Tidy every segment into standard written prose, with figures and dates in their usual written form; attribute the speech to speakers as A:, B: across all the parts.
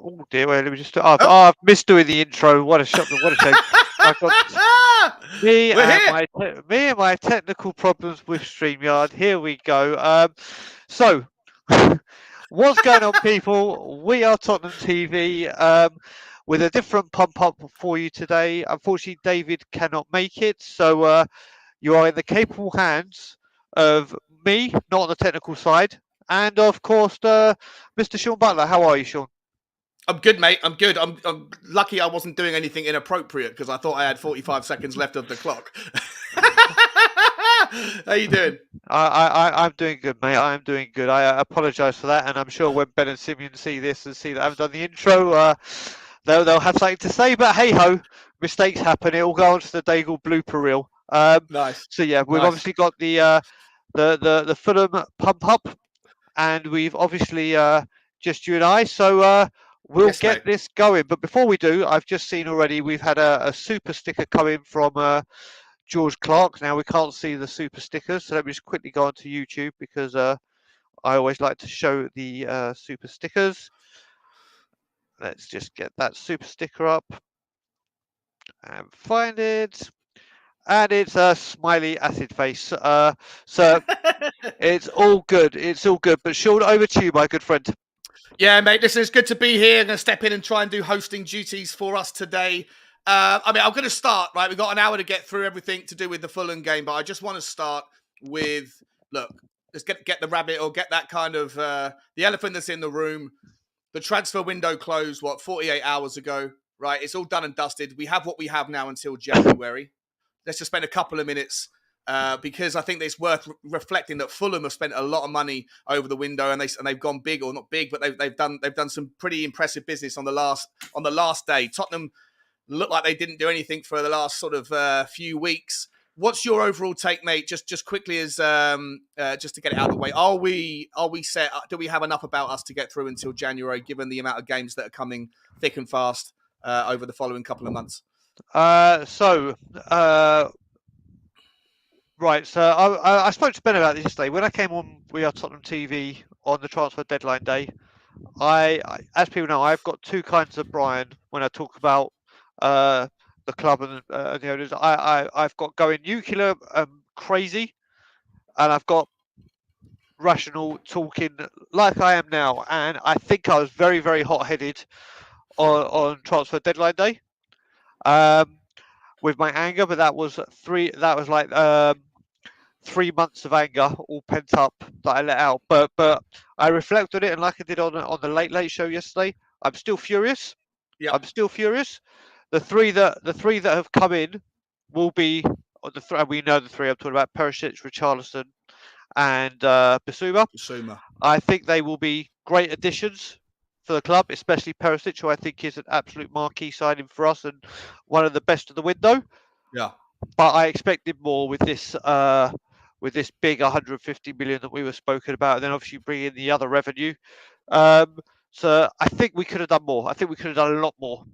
A: Oh dear, wait, let me just. I've missed doing the intro. What a shock! What a shame. I've got me and my technical problems with StreamYard. Here we go. So, what's going on, people? We are Tottenham TV. With a different pump up for you today. Unfortunately, David cannot make it, so you are in the capable hands of me, not on the technical side, and of course, Mr. Sean Butler. How are you, Sean?
B: I'm good, mate. I'm good. I'm lucky I wasn't doing anything inappropriate because I thought I had 45 seconds left of the clock. How you doing?
A: I'm doing good, mate. I'm doing good. I apologise for that, and I'm sure when Ben and Simeon see this and see that I've done the intro, they'll have something to say. But hey ho, mistakes happen. It'll go onto the Daigle blooper reel.
B: Nice.
A: So yeah, we've
B: Nice.
A: obviously got the Fulham pump up, and we've obviously just you and I. So we'll
B: Yes,
A: get
B: mate.
A: this going. But before we do, I've just seen already we've had a super sticker come in from George Clark. Now we can't see the super stickers, so let me just quickly go onto YouTube because I always like to show the super stickers. Let's just get that super sticker up and find it. And it's a smiley acid face. So it's all good. It's all good. But Sean, over to you, my good friend.
B: Yeah, mate, listen, it's good to be here. I'm going to step in and try and do hosting duties for us today. I'm going to start, right? We've got an hour to get through everything to do with the Fulham game, but I just want to start with, look, let's get the rabbit or get that kind of, the elephant that's in the room. The transfer window closed, 48 hours ago, right? It's all done and dusted. We have what we have now until January. Let's just spend a couple of minutes because I think it's worth reflecting that Fulham have spent a lot of money over the window and they've gone big, or not big, but they've done some pretty impressive business on the last day. Tottenham looked like they didn't do anything for the last sort of few weeks. What's your overall take, mate? Just quickly as just to get it out of the way. Are we set? Do we have enough about us to get through until January, given the amount of games that are coming thick and fast over the following couple of months?
A: So right, so I spoke to Ben about this yesterday. When I came on We Are Tottenham TV on the transfer deadline day, as people know, I've got two kinds of Brian when I talk about uh, the club and the owners. I've got going nuclear crazy, and I've got rational talking like I am now. And I think I was very, very hot headed on transfer deadline day with my anger, but that was like 3 months of anger all pent up that I let out. But I reflect on it, and like I did on the Late Show yesterday, I'm still furious.
B: Yeah,
A: I'm still furious. The three that have come in will be we know the three I'm talking about: Perisic, Richarlison, and Bissouma.
B: Suma.
A: I think they will be great additions for the club, especially Perisic, who I think is an absolute marquee signing for us and one of the best of the window.
B: Yeah.
A: But I expected more with this big 150 million that we were spoken about, and then obviously bring in the other revenue. Um, so I think we could have done more. I think we could have done a lot more,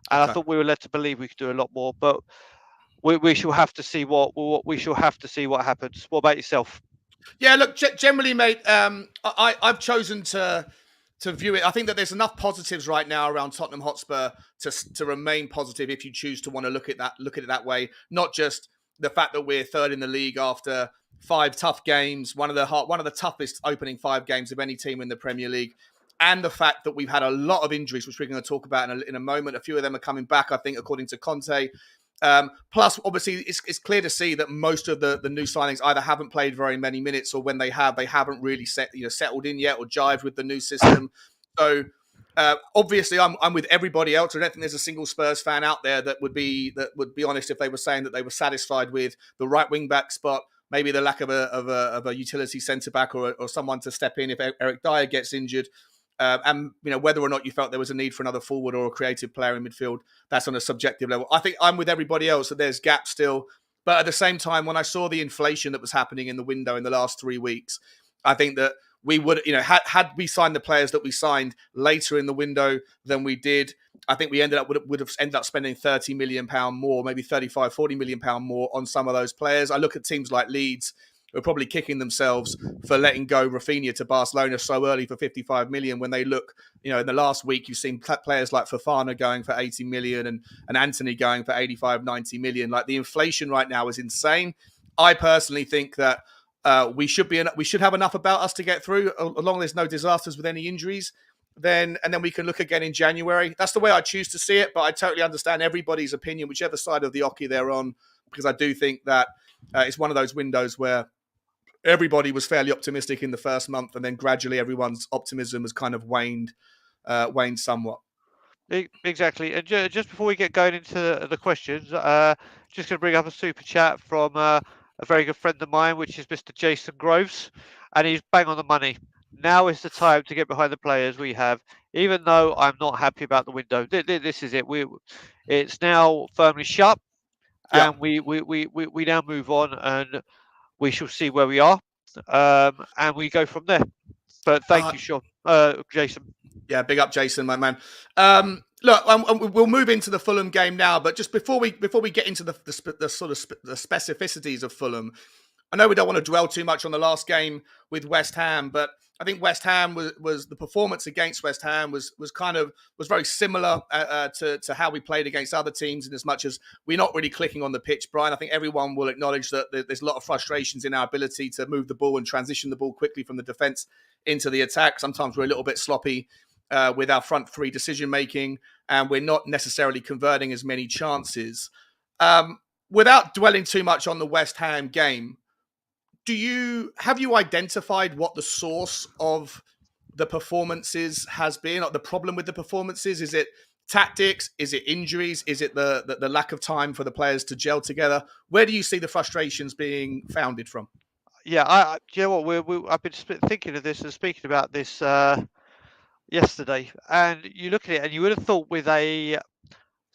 A: and I
B: Okay.
A: thought we were led to believe we could do a lot more. But we shall have to see what we shall have to see what happens. What about yourself?
B: Yeah, look, generally, mate, I've chosen to view it. I think that there's enough positives right now around Tottenham Hotspur to remain positive if you choose to want to look at it that way. Not just the fact that we're third in the league after 5 tough games, one of the toughest opening 5 games of any team in the Premier League, and the fact that we've had a lot of injuries, which we're going to talk about in a moment. A few of them are coming back, I think, according to Conte. Plus, obviously, it's clear to see that most of the new signings either haven't played very many minutes, or when they haven't really settled in yet or jived with the new system. So, obviously, I'm with everybody else. I don't think there's a single Spurs fan out there that would be honest if they were saying that they were satisfied with the right wing back spot. Maybe the lack of a utility centre back or someone to step in if Eric Dyer gets injured. And whether or not you felt there was a need for another forward or a creative player in midfield, that's on a subjective level. I think I'm with everybody else that there's gaps still, but at the same time, when I saw the inflation that was happening in the window in the last 3 weeks, I think that we would, had we signed the players that we signed later in the window than we did, I think we would have ended up spending £30 million more, maybe 35, £40 million more on some of those players. I look at teams like Leeds, who are probably kicking themselves for letting go Rafinha to Barcelona so early for 55 million. When they look, in the last week, you've seen players like Fofana going for 80 million and Anthony going for 85, 90 million. Like, the inflation right now is insane. I personally think that we should have enough about us to get through, as long as there's no disasters with any injuries. And then we can look again in January. That's the way I choose to see it, but I totally understand everybody's opinion, whichever side of the oche they're on, because I do think that it's one of those windows where everybody was fairly optimistic in the first month, and then gradually everyone's optimism has kind of waned somewhat.
A: Exactly. And just before we get going into the questions, just going to bring up a super chat from a very good friend of mine, which is Mr. Jason Groves, and he's bang on the money. Now is the time to get behind the players we have, even though I'm not happy about the window. This is it. It's now firmly shut,
B: Yeah.
A: and we now move on, and we shall see where we are, and we go from there. But thank you, Sean, Jason.
B: Yeah, big up, Jason, my man. Look, we'll move into the Fulham game now, but just before we get into the sort of the specificities of Fulham, I know we don't want to dwell too much on the last game with West Ham, but I think West Ham was the performance against West Ham was very similar to how we played against other teams, in as much as we're not really clicking on the pitch, Brian. I think everyone will acknowledge that there's a lot of frustrations in our ability to move the ball and transition the ball quickly from the defence into the attack. Sometimes we're a little bit sloppy with our front three decision making, and we're not necessarily converting as many chances. Without dwelling too much on the West Ham game, have you identified what the source of the performances has been, or the problem with the performances? Is it tactics? Is it injuries? Is it the lack of time for the players to gel together? Where do you see the frustrations being founded from?
A: Yeah, you know what? I've been thinking of this and speaking about this yesterday, and you look at it, and you would have thought with a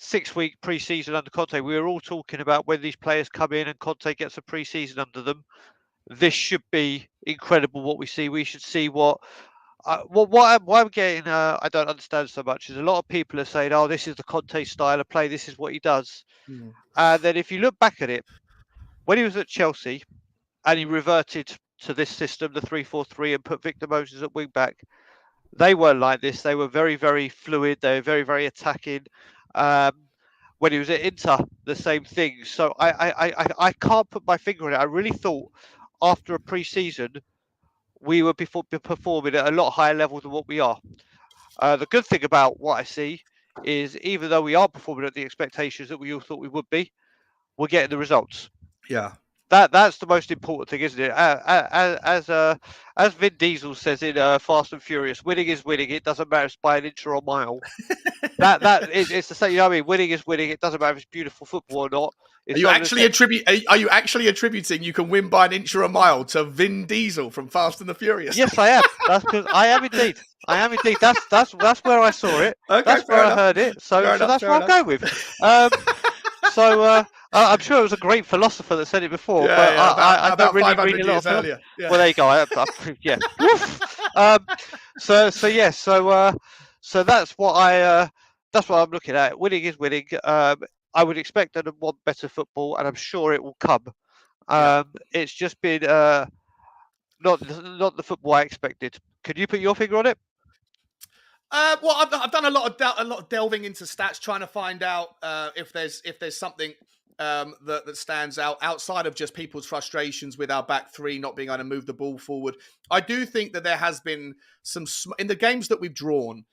A: 6-week pre-season under Conte, we were all talking about when these players come in and Conte gets a pre-season under them. This should be incredible. What we see, we should see what why I'm getting. I don't understand so much is a lot of people are saying, "Oh, this is the Conte style of play. This is what he does." And then if you look back at it, when he was at Chelsea and he reverted to this system, the 3-4-3, and put Victor Moses at wing back, they weren't like this. They were very, very fluid. They were very, very attacking. When he was at Inter, the same thing. So I can't put my finger on it. I really thought after a pre-season we were performing at a lot higher level than what we are. The good thing about what I see is even though we are performing at the expectations that we all thought we would be, we're getting the results.
B: Yeah.
A: That's the most important thing, isn't it? As Vin Diesel says in Fast and Furious, winning is winning. It doesn't matter if it's by an inch or a mile. It's the same. You know what I mean? Winning is winning. It doesn't matter if it's beautiful football or not.
B: Are you actually attributing you can win by an inch or a mile to Vin Diesel from Fast and the Furious?
A: Yes, I am. That's because I am indeed. I am indeed. That's where I saw it.
B: Okay,
A: that's where I heard it. So that's what I'm going with. I'm sure it was a great philosopher that said it before, but I don't really read a lot of earlier. Yeah. Well, there you go. Yeah. So that's what I'm looking at. Winning is winning. I would expect them to want better football, and I'm sure it will come. It's just been not the football I expected. Could you put your finger on it?
B: Well, I've done a lot of delving into stats, trying to find out if there's something that stands out outside of just people's frustrations with our back three not being able to move the ball forward. I do think that there has been some in the games that we've drawn.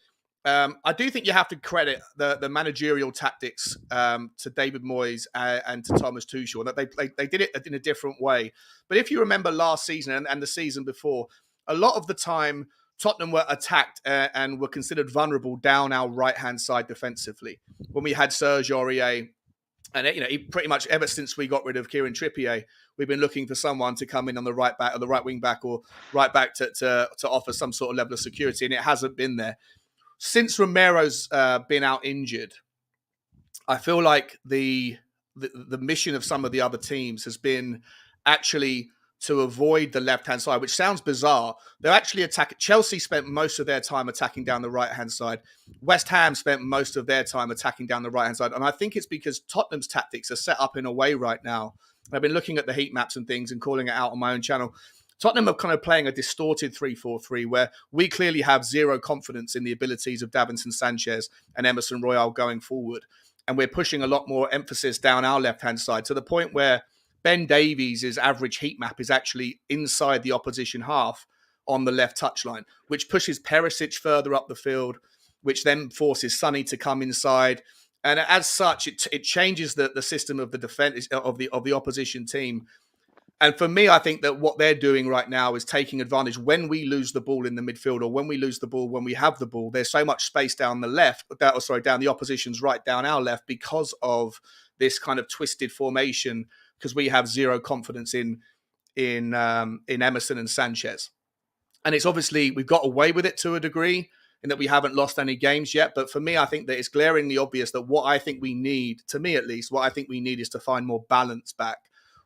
B: I do think you have to credit the managerial tactics to David Moyes and to Thomas Tuchel, that they did it in a different way. But if you remember last season and the season before, a lot of the time Tottenham were attacked and were considered vulnerable down our right-hand side defensively. When we had Serge Aurier, and he pretty much ever since we got rid of Kieran Trippier, we've been looking for someone to come in on the right back or the right wing back or right back to offer some sort of level of security, and it hasn't been there. Since Romero's been out injured, I feel like the mission of some of the other teams has been actually to avoid the left-hand side, which sounds bizarre. They're actually attacking. Chelsea spent most of their time attacking down the right-hand side. West Ham spent most of their time attacking down the right-hand side. And I think it's because Tottenham's tactics are set up in a way right now. I've been looking at the heat maps and things and calling it out on my own channel. Tottenham are kind of playing a distorted 3-4-3 where we clearly have zero confidence in the abilities of Davinson Sanchez and Emerson Royal going forward. And we're pushing a lot more emphasis down our left-hand side to the point where Ben Davies' average heat map is actually inside the opposition half on the left touchline, which pushes Perisic further up the field, which then forces Sonny to come inside. And as such, it changes the system of the defense of the opposition team. And for me, I think that what they're doing right now is taking advantage when we lose the ball in the midfield or when we lose the ball when we have the ball. There's so much space down the left, down the opposition's right, down our left because of this kind of twisted formation because we have zero confidence in Emerson and Sanchez. And it's obviously we've got away with it to a degree in that we haven't lost any games yet. But for me, I think that it's glaringly obvious that what I think we need, to me at least, what I think we need is to find more balance back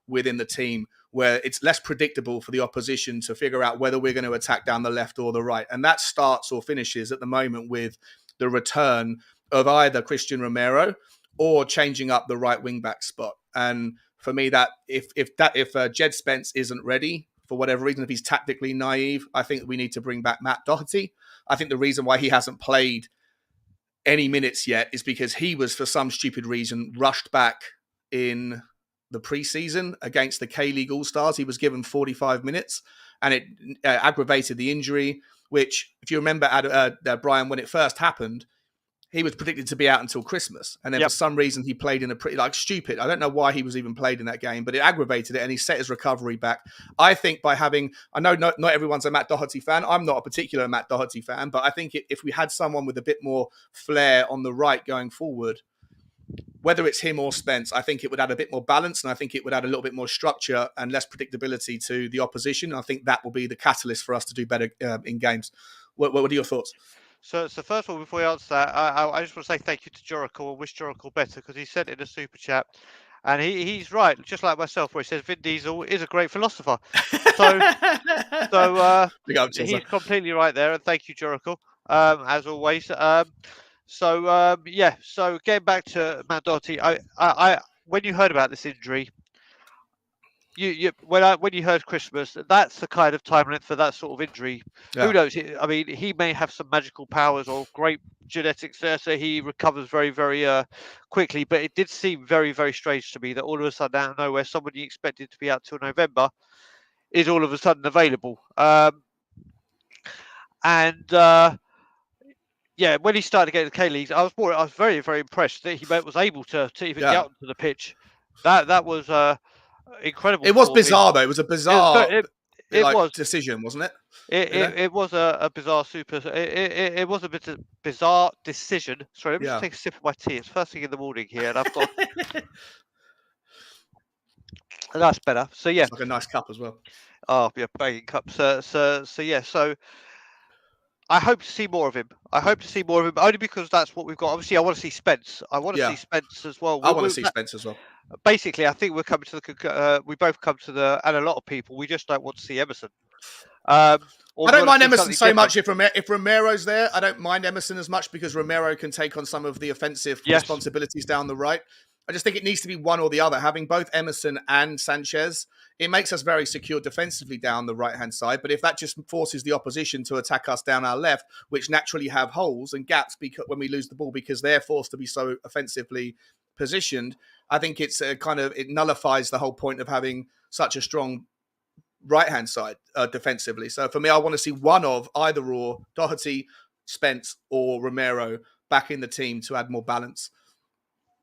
B: within the team where it's less predictable for the opposition to figure out whether we're going to attack down the left or the right. And that starts or finishes at the moment with the return of either Christian Romero or changing up the right wing back spot. And for me, that if Jed Spence isn't ready for whatever reason, if he's tactically naive, I think we need to bring back Matt Doherty. I think the reason why he hasn't played any minutes yet is because he was, for some stupid reason, rushed back in the preseason against the K-League All-Stars. He was given 45 minutes and it aggravated the injury, which, if you remember, Brian, when it first happened, he was predicted to be out until Christmas. And then for some reason, he played in a pretty, stupid. I don't know why he was even played in that game, but it aggravated it and he set his recovery back. I think by having, I know not everyone's a Matt Doherty fan. I'm not a particular Matt Doherty fan, but I think if we had someone with a bit more flair on the right going forward, whether it's him or Spence, I think it would add a bit more balance and I think it would add a little bit more structure and less predictability to the opposition. I think that will be the catalyst for us to do better in games. What are your thoughts?
A: So first of all, before we answer that, I just want to say thank you to Joracle and wish Joracle better because he sent in a super chat, and he's right, just like myself, where he says Vin Diesel is a great philosopher. So he's completely right there, and thank you, Joracle, as always. So getting back to Matt Doherty, I when you heard about this injury, when you heard Christmas, that's the kind of time length for that sort of injury. Yeah. Who knows? I mean, he may have some magical powers or great genetics there, so he recovers very, very quickly. But it did seem very, very strange to me that all of a sudden, out of nowhere, somebody expected to be out till November is all of a sudden available. When he started getting the K-Leagues, I was very, very impressed that he was able to even get onto the pitch. That was incredible.
B: It was bizarre, though. It was a bizarre decision, wasn't it?
A: It was a bizarre it was a bit of bizarre decision. Sorry, let me just take a sip of my tea. It's first thing in the morning here, and I've got that's better. So yeah,
B: it's like a nice cup as well.
A: Oh yeah, banging cup. So I hope to see more of him. Only because that's what we've got. Obviously, I want to see Spence. I want to see Spence as well.
B: I want to see Spence as well.
A: Basically, I think we're coming to we both come to and a lot of people, we just don't want to see Emerson. I
B: don't mind Emerson so much if Romero's there. I don't mind Emerson as much because Romero can take on some of the offensive responsibilities down the right. I just think it needs to be one or the other. Having both Emerson and Sanchez, it makes us very secure defensively down the right-hand side. But if that just forces the opposition to attack us down our left, which naturally have holes and gaps when we lose the ball because they're forced to be so offensively positioned, I think it's it nullifies the whole point of having such a strong right-hand side defensively. So for me, I want to see one of either or Doherty, Spence or Romero back in the team to add more balance.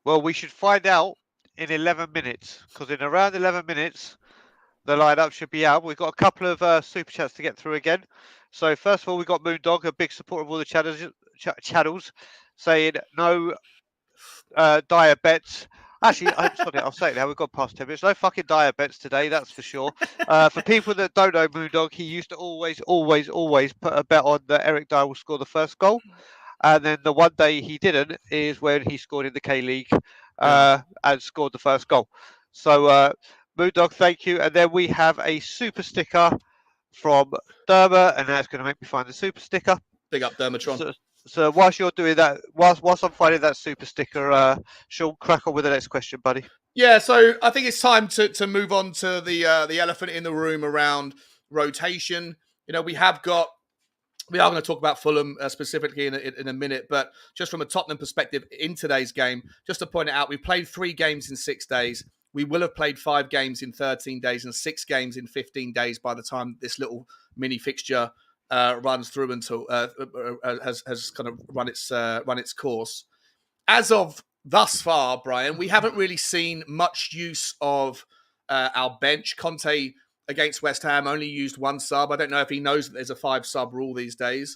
A: Well, we should find out in 11 minutes because in around 11 minutes, the lineup should be out. We've got a couple of super chats to get through again. So first of all, we've got Moondog, a big supporter of all the channels, saying no dire bets. Actually, I'll say it now. We've got past 10 minutes. No fucking dire bets today, that's for sure. For people that don't know Moondog, he used to always put a bet on that Eric Dyer will score the first goal. And then the one day he didn't is when he scored in the K-League and scored the first goal. So, Moondog, thank you. And then we have a super sticker from Derma, and that's going to make me find the super sticker.
B: Big up, Dermatron.
A: So whilst you're doing that, whilst I'm finding that super sticker, Sean, crack on with the next question, buddy.
B: Yeah, so I think it's time to move on to the elephant in the room around rotation. You know, we are going to talk about Fulham specifically in a minute, but just from a Tottenham perspective in today's game, just to point it out, we played 3 games in 6 days. We will have played 5 games in 13 days and 6 games in 15 days by the time this little mini fixture runs through until has kind of run its course. As of thus far, Brian, we haven't really seen much use of our bench. Conte against West Ham only used 1 sub. I don't know if he knows that there's a 5 sub rule these days.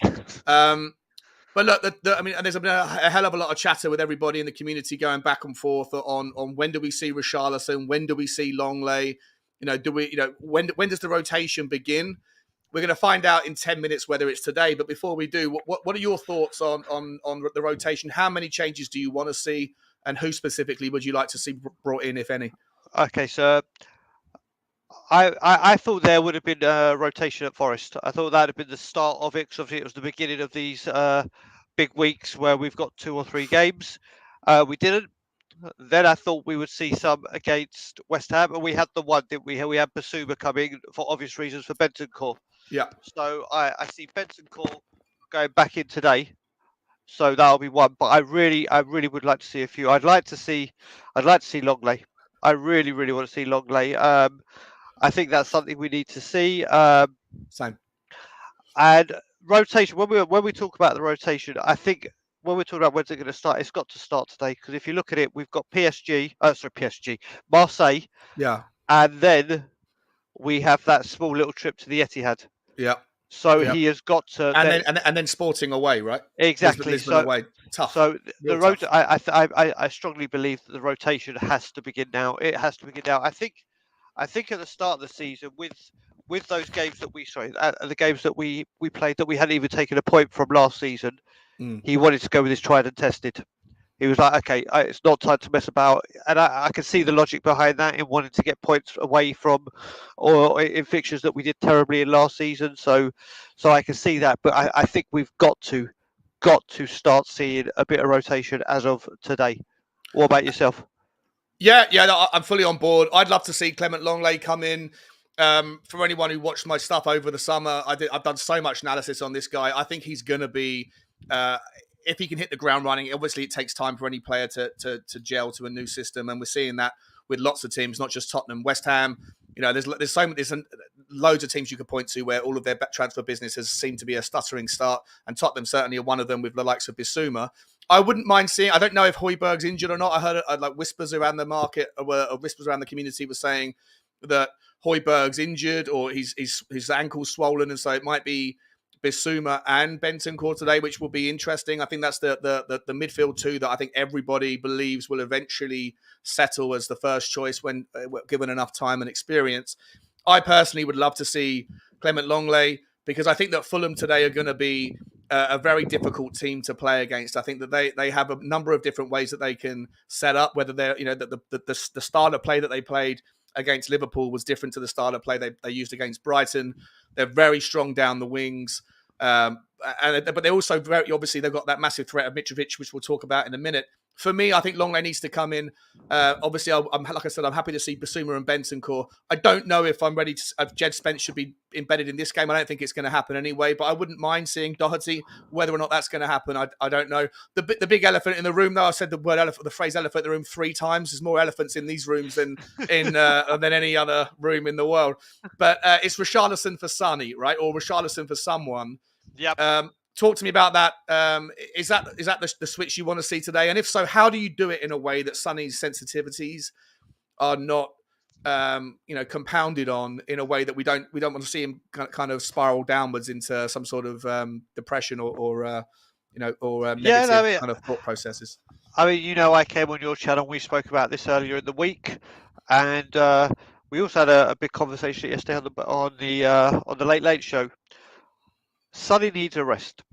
B: But look, I mean, and there's been a hell of a lot of chatter with everybody in the community going back and forth on when do we see Richarlison, when do we see Longley, do we, when does the rotation begin? We're going to find out in 10 minutes whether it's today. But before we do, what are your thoughts on the rotation? How many changes do you want to see, and who specifically would you like to see brought in, if any?
A: Okay, so I thought there would have been a rotation at Forest. I thought that would have been the start of it, because obviously it was the beginning of these big weeks where we've got 2 or 3 games. We didn't. Then I thought we would see some against West Ham, and we had the one, didn't we? We had Basuma coming for obvious reasons for Bentancur.
B: Yeah.
A: So I see Bentancur going back in today. So that'll be one. But I really would like to see a few. I'd like to see Longley. I really want to see Longley. I think that's something we need to see.
B: Same.
A: And rotation. When we talk about the rotation, I think when we're talking about when's it going to start, it's got to start today. Because if you look at it, we've got PSG, Marseille,
B: Yeah,
A: and then we have that small little trip to the Etihad.
B: yeah.
A: So
B: Yeah.
A: he has got to,
B: and then Sporting away, right?
A: exactly.
B: Lisbon
A: So
B: away, tough.
A: So
B: Real
A: the
B: tough.
A: I strongly believe that the rotation has to begin now. It has to begin now. I think at the start of the season, with those games that the games that we played that we hadn't even taken a point from last season, he wanted to go with his tried and tested. He was like, okay, it's not time to mess about, and I can see the logic behind that in wanting to get points away from, or in fixtures that we did terribly in last season. So I can see that, but I think we've got to start seeing a bit of rotation as of today. What about yourself?
B: Yeah, no, I'm fully on board. I'd love to see Clement Longley come in. For anyone who watched my stuff over the summer, I've done so much analysis on this guy. I think he's going to be, if he can hit the ground running. Obviously, it takes time for any player to gel to a new system, and we're seeing that with lots of teams, not just Tottenham, West Ham. There's loads of teams you could point to where all of their transfer business has seemed to be a stuttering start, and Tottenham certainly are one of them with the likes of Bissouma. I wouldn't mind seeing. I don't know if Højbjerg's injured or not. I heard like whispers around the market, or whispers around the community were saying that Højbjerg's injured or his ankle's swollen, and so it might be Bissouma and Bentancur today, which will be interesting. I think that's the midfield two that I think everybody believes will eventually settle as the first choice when given enough time and experience. I personally would love to see Clement Longley, because I think that Fulham today are going to be a very difficult team to play against. I think that they have a number of different ways that they can set up, whether they're, the style of play that they played against Liverpool was different to the style of play they used against Brighton. They're very strong down the wings. But they also very obviously they've got that massive threat of Mitrovic, which we'll talk about in a minute. For me, I think Longley needs to come in. Obviously, I'm like I said, I'm happy to see Bissouma and Bentancur. I don't know if I'm ready to. If Jed Spence should be embedded in this game. I don't think it's going to happen anyway. But I wouldn't mind seeing Doherty. Whether or not that's going to happen, I don't know. The big elephant in the room, though. I said the phrase elephant in the room 3 times. There's more elephants in these rooms than than any other room in the world. But it's Richarlison for Sonny, right, or Richarlison for someone.
A: Yep.
B: Talk to me about that. Is that the switch you want to see today? And if so, how do you do it in a way that Sonny's sensitivities are not, compounded on in a way that we don't want to see him kind of spiral downwards into some sort of depression or negative kind of thought processes?
A: I mean, I came on your channel. We spoke about this earlier in the week, and we also had a big conversation yesterday on the Late Late Show. Sonny needs a rest.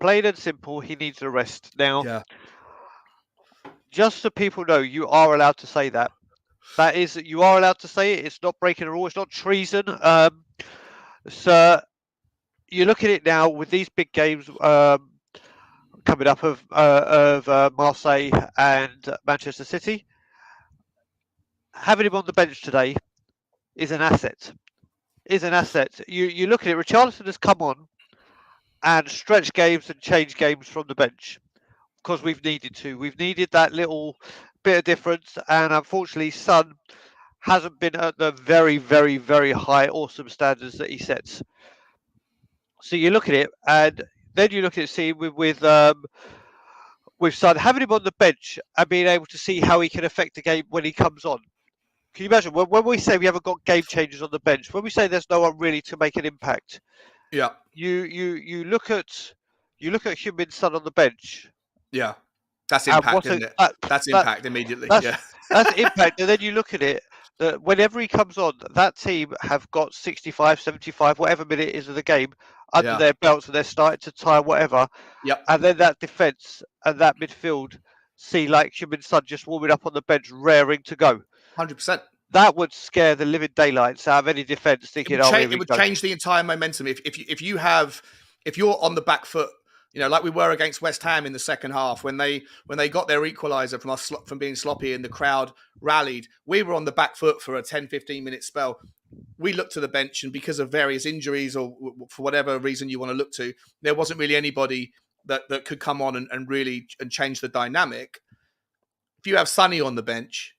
A: Plain and simple, he needs a rest. Now, just so people know, you are allowed to say that. That is, you are allowed to say it. It's not breaking a rule. It's not treason. So you look at it now with these big games coming up of Marseille and Manchester City. Having him on the bench today is an asset. You look at it. Richarlison has come on and stretch games and change games from the bench because we've needed to. We've needed that little bit of difference, and unfortunately, Son hasn't been at the very, very, very high, awesome standards that he sets. So you look at it, and then you look at it, see with Son having him on the bench and being able to see how he can affect the game when he comes on. Can you imagine when we say we haven't got game changers on the bench? When we say there's no one really to make an impact,
B: yeah.
A: You look at you look at Heung-min Son on the bench,
B: Yeah. That's
A: and
B: impact, isn't it? That's
A: that
B: impact immediately.
A: that's
B: Yeah.
A: that's impact. And then you look at it, that whenever he comes on, that team have got 65, 75, whatever minute it is of the game under
B: Yeah.
A: their belts, and they're starting to tie whatever.
B: Yep.
A: And then that defence and that midfield see like Heung-min Son just warming up on the bench, raring to go.
B: 100%.
A: That would scare the living daylights out of any defence, thinking, "Oh, here
B: It
A: we
B: would
A: go."
B: change the entire momentum if you're on the back foot, like we were against West Ham in the second half when they got their equaliser from being sloppy and the crowd rallied. We were on the back foot for a 10-15 minute spell. We looked to the bench, and because of various injuries or for whatever reason you want to look to, there wasn't really anybody that could come on and really change the dynamic. If you have Sonny on the bench,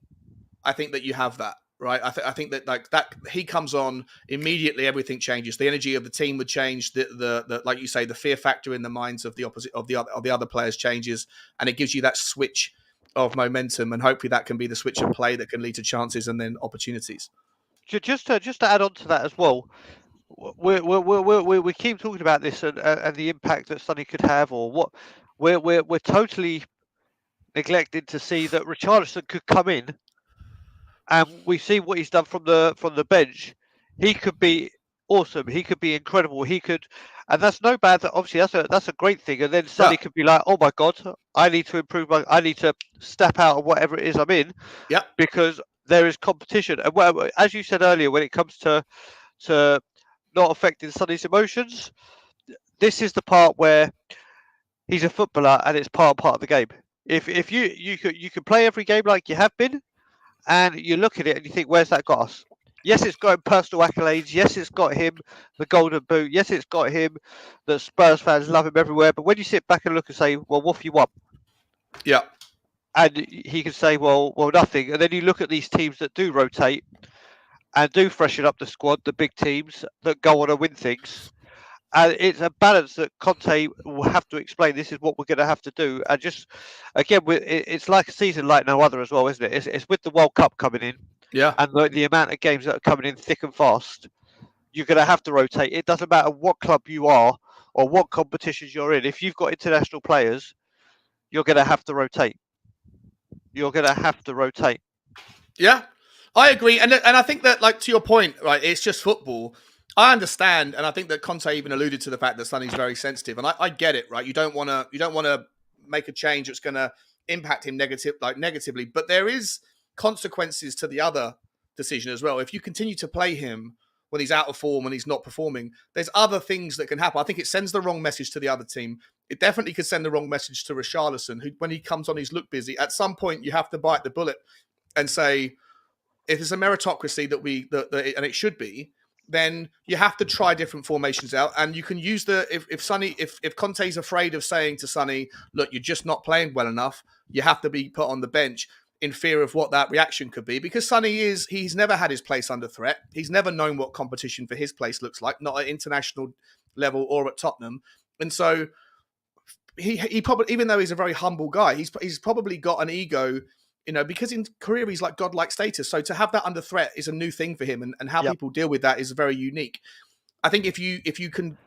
B: I think that you have that. Right, I think that like that he comes on immediately, everything changes. The energy of the team would change. The like you say, the fear factor in the minds of the opposite of the other players changes, and it gives you that switch of momentum. And hopefully, that can be the switch of play that can lead to chances and then opportunities.
A: Just to add on to that as well, we keep talking about this and the impact that Sonny could have, or what we're totally neglected to see that Richarlison could come in, and we see what he's done from the bench. He could be awesome. He could be incredible. He could, and that's no bad. Obviously, that's a great thing. And then
B: Yeah,
A: Sonny could be like, "Oh my God, I need to improve I need to step out of whatever it is I'm in
B: yeah,
A: because there is competition." And as you said earlier, when it comes to not affecting Sonny's emotions, this is the part where he's a footballer and it's part of the game. If you can play every game like you have been, and you look at it and you think, where's that got us? Yes, it's got him personal accolades. Yes, it's got him the golden boot. Yes, it's got him that Spurs fans love him everywhere. But when you sit back and look and say, well, what have you won?
B: yeah,
A: And he can say, well, nothing. And then you look at these teams that do rotate and do freshen up the squad, the big teams that go on and win things. And it's a balance that Conte will have to explain. This is what we're going to have to do. And just again, it's like a season like no other as well, isn't it? It's with the World Cup coming in
B: yeah,
A: and the amount of games that are coming in thick and fast. You're going to have to rotate. It doesn't matter what club you are or what competitions you're in. If you've got international players, you're going to have to rotate. You're going to have to rotate.
B: yeah. I agree, and I think that, like, to your point, right? It's just football. I understand, and I think that Conte even alluded to the fact that Sonny's very sensitive, and I get it, right? You don't want to make a change that's going to impact him negatively, but there is consequences to the other decision as well. If you continue to play him when he's out of form, when he's not performing, there's other things that can happen. I think it sends the wrong message to the other team. It definitely could send the wrong message to Richarlison, who, when he comes on, he's look busy. At some point, you have to bite the bullet and say, if it's a meritocracy and it should be, then you have to try different formations out, and you can use if Conte's afraid of saying to Sonny, look, you're just not playing well enough, you have to be put on the bench in fear of what that reaction could be, because he's never had his place under threat. He's never known what competition for his place looks like, not at international level or at Tottenham, and so he probably, even though he's a very humble guy, he's probably got an ego, because in career he's like godlike status. So to have that under threat is a new thing for him, and how
A: Yep.
B: people deal with that is very unique. I think if you can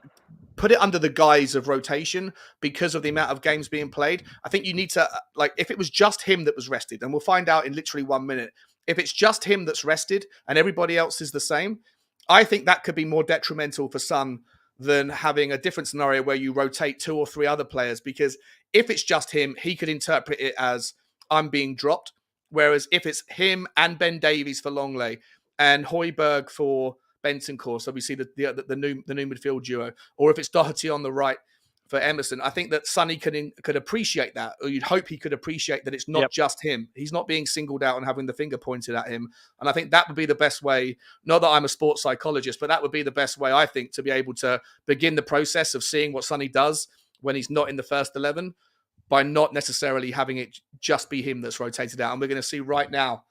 B: put it under the guise of rotation because of the amount of games being played, I think you need to, like, if it was just him that was rested, and we'll find out in literally 1 minute, if it's just him that's rested and everybody else is the same, I think that could be more detrimental for Son than having a different scenario where you rotate 2 or 3 other players, because if it's just him, he could interpret it as, I'm being dropped. Whereas if it's him and Ben Davies for Longley and Højbjerg for Bentancur, so we see the new midfield duo, or if it's Doherty on the right for Emerson, I think that Sonny could appreciate that, or you'd hope he could appreciate that it's not just him. He's not being singled out and having the finger pointed at him. And I think that would be the best way, not that I'm a sports psychologist, but that would be the best way, I think, to be able to begin the process of seeing what Sonny does when he's not in the first 11, by not necessarily having it just be him that's rotated out. And we're going to see right now.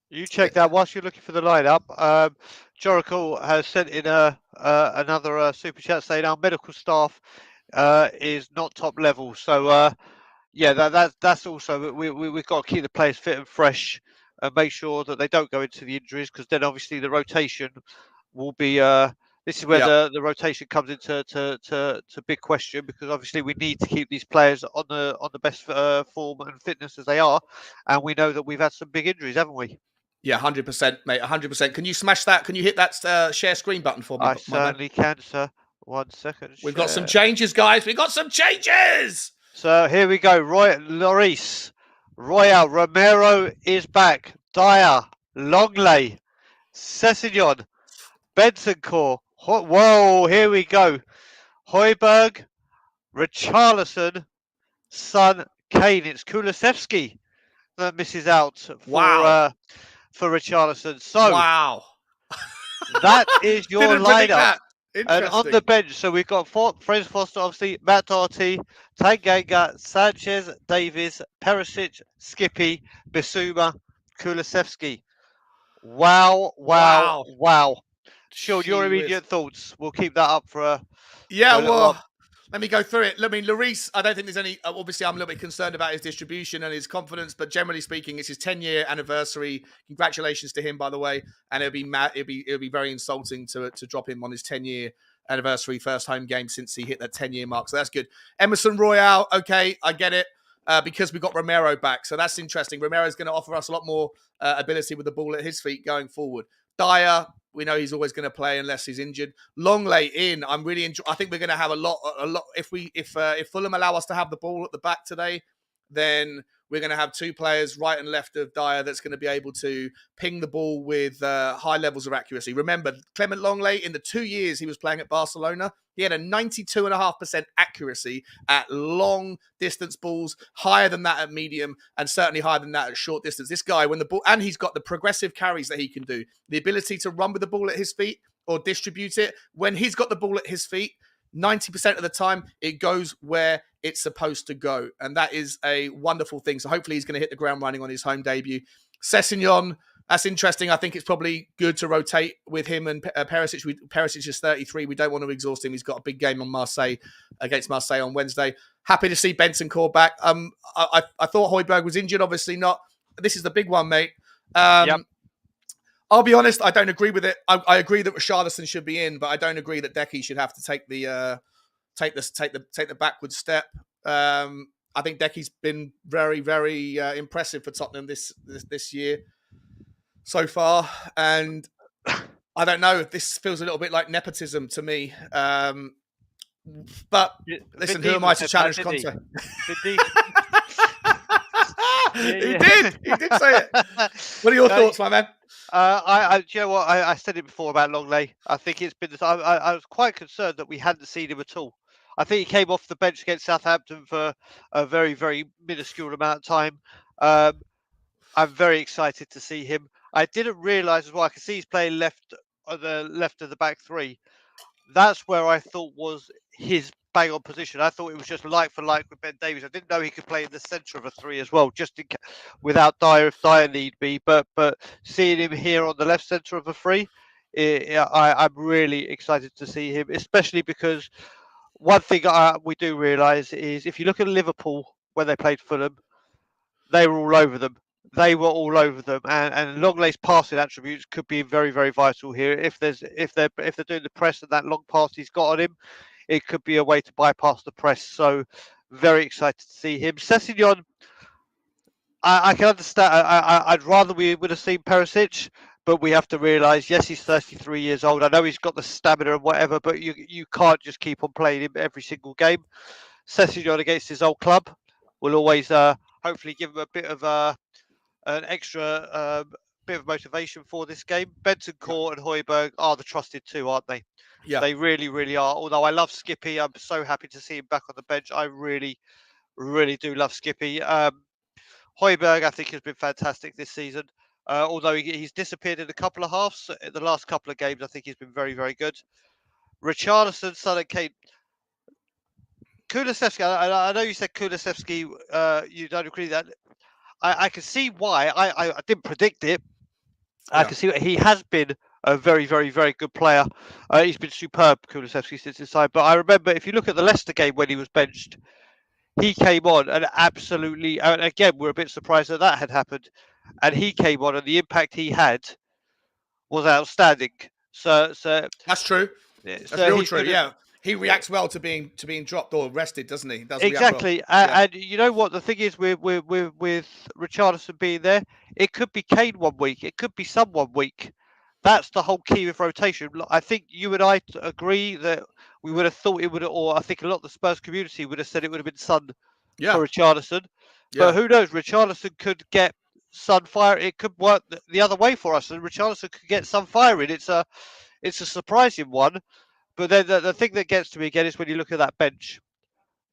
A: You check that whilst you're looking for the lineup. Joracle has sent in another super chat saying our medical staff is not top level. So yeah, that's also we've got to keep the players fit and fresh and make sure that they don't go into the injuries, because then obviously the rotation will be This is where the rotation comes into to big question, because obviously we need to keep these players on the best form and fitness as they are, and we know that we've had some big injuries, haven't we?
B: Yeah, 100%, mate. 100%. Can you smash that? Can you hit that share screen button for me,
A: I
B: my man?
A: certainly can, sir. 1 second.
B: We've got some
A: Share.
B: changes, guys. We've got some changes.
A: So here we go. Lloris, Royal, Romero is back. Dyer, Longley, Sessegnon, Bentancur. Whoa, here we go. Højbjerg, Richarlison, Son, Kane. It's Kulusevski that misses out for Richarlison. So
B: wow.
A: that is your
B: Didn't predict
A: lineup.
B: that.
A: And on the bench, so we've got Fraser Foster, obviously, Matt Doherty, Tanganga, Sanchez, Davies, Perisic, Skippy, Bissouma, Kulusevski. Wow. Sean, your immediate thoughts. We'll keep that up for a little while.
B: Let me go through it. I mean, Lloris, I don't think there's any... Obviously, I'm a little bit concerned about his distribution and his confidence, but generally speaking, it's his 10-year anniversary. Congratulations to him, by the way. And it'll be very insulting to drop him on his 10-year anniversary first home game since he hit that 10-year mark. So that's good. Emerson Royale, okay, I get it. Because we got Romero back. So that's interesting. Romero's going to offer us a lot more ability with the ball at his feet going forward. Dyer, we know he's always going to play unless he's injured. Longley in. I'm really I think we're going to have a lot. If Fulham allow us to have the ball at the back today, then we're going to have two players right and left of Dyer that's going to be able to ping the ball with high levels of accuracy. Remember, Clement Longley, in the 2 years he was playing at Barcelona, he had a 92.5% accuracy at long distance balls, higher than that at medium, and certainly higher than that at short distance. This guy, when the ball, and he's got the progressive carries that he can do, the ability to run with the ball at his feet or distribute it. When he's got the ball at his feet, 90% of the time, it goes where it's supposed to go. And that is a wonderful thing. So hopefully he's going to hit the ground running on his home debut. Sessegnon, that's interesting. I think it's probably good to rotate with him and Perisic. Perisic is 33. We don't want to exhaust him. He's got a big game on Marseille against Marseille on Wednesday. Happy to see Bentancur back. I thought Højbjerg was injured. Obviously not. This is the big one, mate.
A: Yep.
B: I'll be honest, I don't agree with it. I agree that Richarlison should be in, but I don't agree that Decky should have to take the backward step. I think Decky's been very, very impressive for Tottenham this year so far, and I don't know. This feels a little bit like nepotism to me. But listen, who am I to challenge Conte? He did say it. What are your thoughts, my man?
A: You know what? I said it before about Longley. I think it's been. I was quite concerned that we hadn't seen him at all. I think he came off the bench against Southampton for a very, very minuscule amount of time. I'm very excited to see him. I didn't realise as well. I can see he's playing left of the back three. That's where I thought was his bang on position. I thought it was just like for like with Ben Davies. I didn't know he could play in the centre of a three as well, just without Dyer if Dyer need be. But seeing him here on the left centre of a three, I'm really excited to see him, especially because one thing we do realise is if you look at Liverpool when they played Fulham, they were all over them. And Longley's passing attributes could be very, very vital here. If they're doing the press and that long pass he's got on him, it could be a way to bypass the press. So very excited to see him. Sessegnon, I can understand. I'd rather we would have seen Perisic, but we have to realise, yes, he's 33 years old. I know he's got the stamina and whatever, but you can't just keep on playing him every single game. Sessegnon against his old club will always hopefully give him a bit of an extra bit of motivation for this game. Bentancur and Højbjerg are the trusted two, aren't they?
B: Yeah,
A: they really, really are. Although I love Skippy, I'm so happy to see him back on the bench. I really, really do love Skippy. Højbjerg, I think, has been fantastic this season. Although he's disappeared in a couple of halves, in the last couple of games, I think he's been very, very good. Richarlison, Son and Kane. Kulusevski, I know you said Kulusevski, you don't agree with that. I can see why. I didn't predict it. I can see that he has been a very, very, very good player. He's been superb, Kulusevski, since his side. But I remember, if you look at the Leicester game when he was benched, he came on and absolutely, and again, we're a bit surprised that had happened. And he came on, and the impact he had was outstanding. So
B: that's true. That's
A: So
B: real
A: he's
B: true.
A: going to.
B: Yeah, he reacts well to being dropped or rested, doesn't he? He does react well.
A: Exactly,
B: Yeah,
A: and you know what the thing is with Richarlison being there, it could be Kane one week, it could be Son one week. That's the whole key with rotation. I think you and I agree that we would have thought it would, or I think a lot of the Spurs community would have said it would have been Son
B: yeah,
A: for Richarlison. But
B: yeah.
A: who knows? Richarlison could get Son fire. It could work the other way for us, and Richarlison could get Son firing. It's a surprising one. But then the thing that gets to me again is when you look at that bench,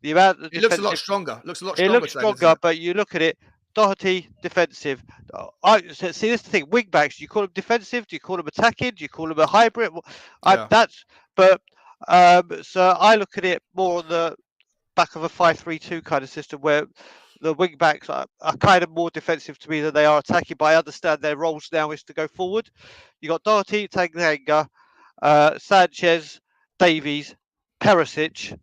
A: the amount of
B: It looks a lot
A: defensive.
B: stronger. Looks a lot
A: It
B: stronger
A: looks
B: today, doesn't
A: stronger,
B: it?
A: but you look at it, Doherty defensive. See. This is the thing. Wing backs. Do you call them defensive? Do you call them attacking? Do you call them a hybrid?
B: Yeah.
A: That's. But so I look at it more on the back of a 5-3-2 kind of system where the wing backs are kind of more defensive to me than they are attacking. But I understand their roles now is to go forward. You got Doherty, Tanganga, Sanchez, Davies, Perisic.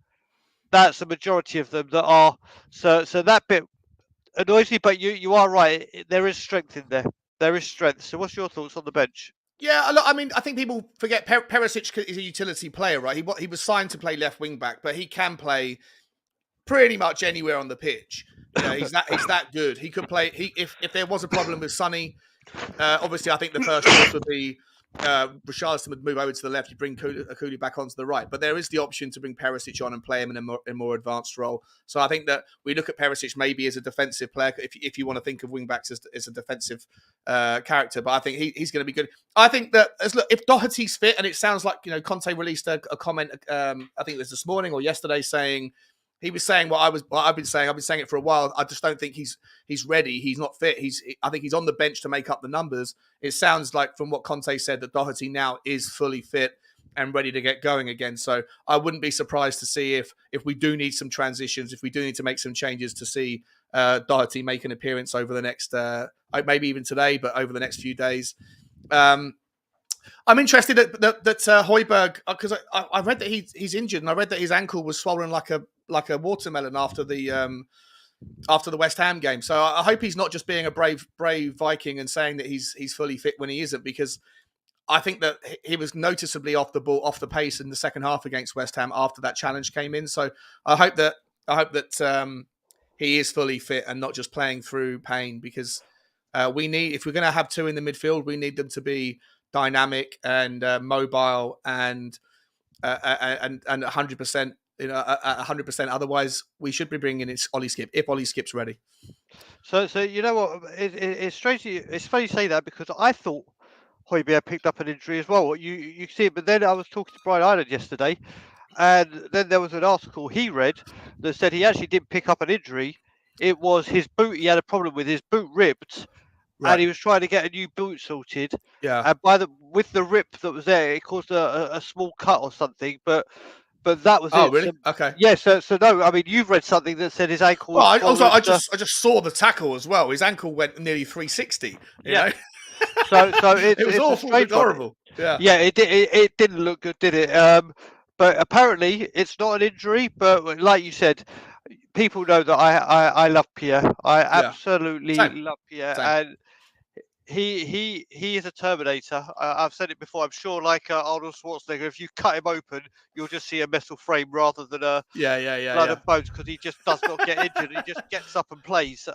A: That's the majority of them that are. So that bit annoys me, but you are right. There is strength in there. There is strength. So what's your thoughts on the bench?
B: Yeah, I mean, I think people forget Perisic is a utility player, right? He was signed to play left wing back, but he can play pretty much anywhere on the pitch. You know, he's that good. He could play. If there was a problem with Sonny, obviously, I think the first choice would be Richarlison would move over to the left. You bring Cooley back onto the right, but there is the option to bring Perisic on and play him in a more advanced role. So I think that we look at Perisic maybe as a defensive player, if you want to think of wing backs as a defensive character. But I think he's going to be good. I think that if Doherty's fit, and it sounds like Conte released a comment. I think it was this morning or yesterday saying. He was saying what I've been saying. I've been saying it for a while. I just don't think he's ready. He's not fit. I think he's on the bench to make up the numbers. It sounds like from what Conte said that Doherty now is fully fit and ready to get going again. So I wouldn't be surprised to see if we do need some transitions, if we do need to make some changes to see Doherty make an appearance over the next, maybe even today, but over the next few days. I'm interested that Højbjerg, because I read that he's injured, and I read that his ankle was swollen like a watermelon after the West Ham game. So I hope he's not just being a brave Viking and saying that he's fully fit when he isn't, because I think that he was noticeably off the pace in the second half against West Ham after that challenge came in. So I hope that he is fully fit and not just playing through pain, because we need, if we're going to have two in the midfield, we need them to be dynamic and mobile and 100%. 100%. Otherwise, we should be bringing in Ollie Skip if Ollie Skip's ready.
A: So you know what? It's strange. It's funny you say that because I thought Højbjerg picked up an injury as well. You see it, but then I was talking to Brian Ireland yesterday, and then there was an article he read that said he actually didn't pick up an injury. It was his boot. He had a problem with his boot ripped, and he was trying to get a new boot sorted.
B: Yeah.
A: And with the rip that was there, it caused a small cut or something. But that was it.
B: Oh, really?
A: So,
B: okay.
A: yeah. So no. I mean, you've read something that said his ankle.
B: Well, I just saw the tackle as well. His ankle went nearly 360. You know?
A: So
B: it was awful. It was horrible. Yeah.
A: Yeah. It didn't look good, did it? But apparently it's not an injury. But like you said, people know that I love Pierre. I absolutely love Pierre, and he is a Terminator. I've said it before. I'm sure, like Arnold Schwarzenegger, if you cut him open, you'll just see a metal frame rather than a blood and bones, because he just does not get injured. He just gets up and plays.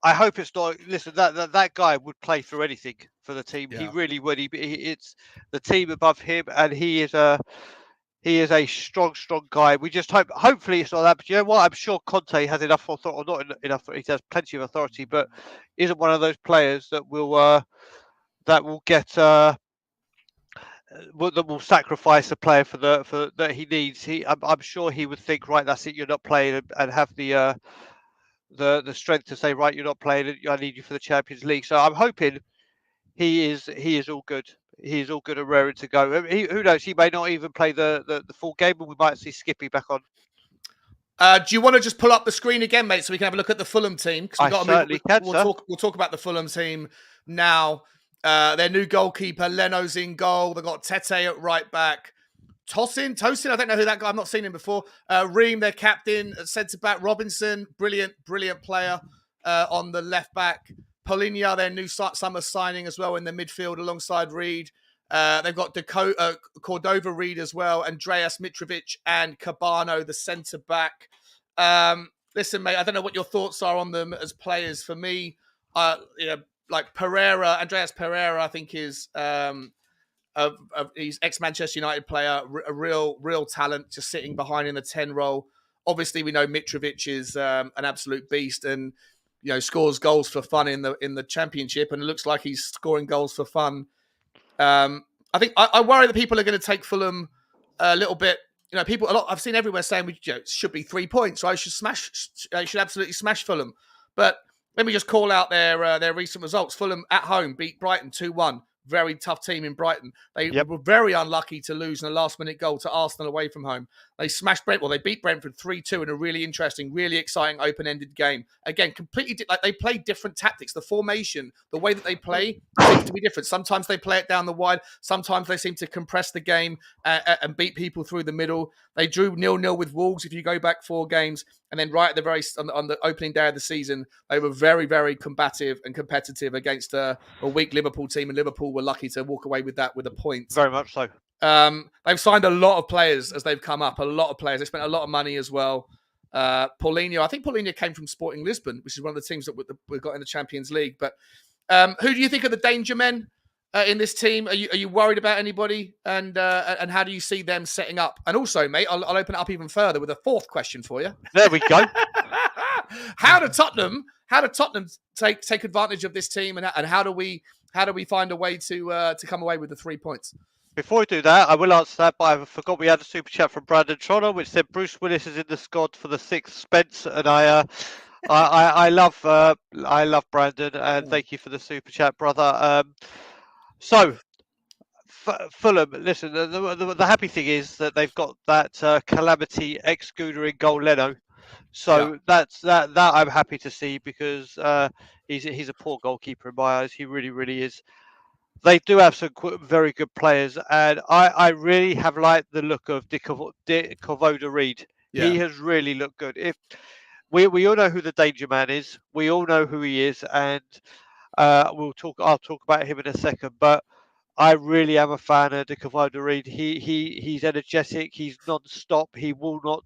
A: I hope it's not. Listen, that guy would play through anything for the team. Yeah. He really would. It's the team above him, and he is a strong guy. We just hopefully it's not that. But you know what? I'm sure Conte has enough authority, or not enough. He has plenty of authority, but isn't one of those players that will get that will sacrifice a player for that he needs. I'm sure he would think, right, that's it. You're not playing, and have the strength to say, right, you're not playing. I need you for the Champions League. So I'm hoping he is all good. He's all good and raring to go. Who knows? He may not even play the full game, but we might see Skippy back on.
B: Do you want to just pull up the screen again, mate, so we can have a look at the Fulham team?
A: I certainly can, sir.
B: We'll talk about the Fulham team now. Their new goalkeeper, Leno's in goal. They've got Tete at right back. Tosin, I don't know who that guy. I've not seen him before. Ream, their captain, centre back. Robinson, brilliant player on the left back. Polinia, their new summer signing as well in the midfield alongside Reed. They've got Cordova Reed as well, Andreas Mitrovic and Cabano, the centre back. Listen, mate, I don't know what your thoughts are on them as players. For me, like Andreas Pereira, I think is he's ex-Manchester United player, a real talent, just sitting behind in the 10 role. Obviously, we know Mitrovic is an absolute beast, and scores goals for fun in the Championship, and it looks like he's scoring goals for fun. I think I worry that people are going to take Fulham a little bit. I've seen everywhere saying it should be 3 points, right? Should absolutely smash Fulham. But let me just call out their recent results. Fulham at home beat Brighton 2-1. Very tough team in Brighton. They were very unlucky to lose in a last-minute goal to Arsenal away from home. They smashed Brentford. They beat Brentford 3-2 in a really interesting, really exciting, open-ended game. Again, completely they play different tactics. The formation, the way that they play seems to be different. Sometimes they play it down the wide. Sometimes they seem to compress the game and beat people through the middle. They drew 0-0 with Wolves if you go back 4 games. And then right at the on the opening day of the season, they were very, very combative and competitive against a weak Liverpool team, and Liverpool were lucky to walk away with that with a point.
A: Very much so.
B: They've signed a lot of players as they've come up. A lot of players. They spent a lot of money as well. Paulinho, I think Paulinho came from Sporting Lisbon, which is one of the teams that we've got in the Champions League. But who do you think are the danger men in this team? Are you worried about anybody? And how do you see them setting up? And also, mate, I'll open it up even further with a 4th question for you.
A: There we go.
B: How do Tottenham take advantage of this team, and how do we find a way to come away with the 3 points?
A: Before we do that, I will answer that, but I forgot we had a super chat from Brandon Trotter, which said Bruce Willis is in the squad for the 6th Spence, and I love Brandon, and thank you for the super chat, brother. So Fulham, listen, the happy thing is that they've got that calamity ex-Gooner in goal, Leno. So that's that I'm happy to see, because he's a poor goalkeeper in my eyes. He really, really is. They do have some very good players, and I really have liked the look of Dick Reed.
B: Yeah.
A: He has really looked good. If we all know who the danger man is, we all know who he is, and I'll talk about him in a second. But I really am a fan of Dick Reed. He's energetic. He's non-stop. He will not.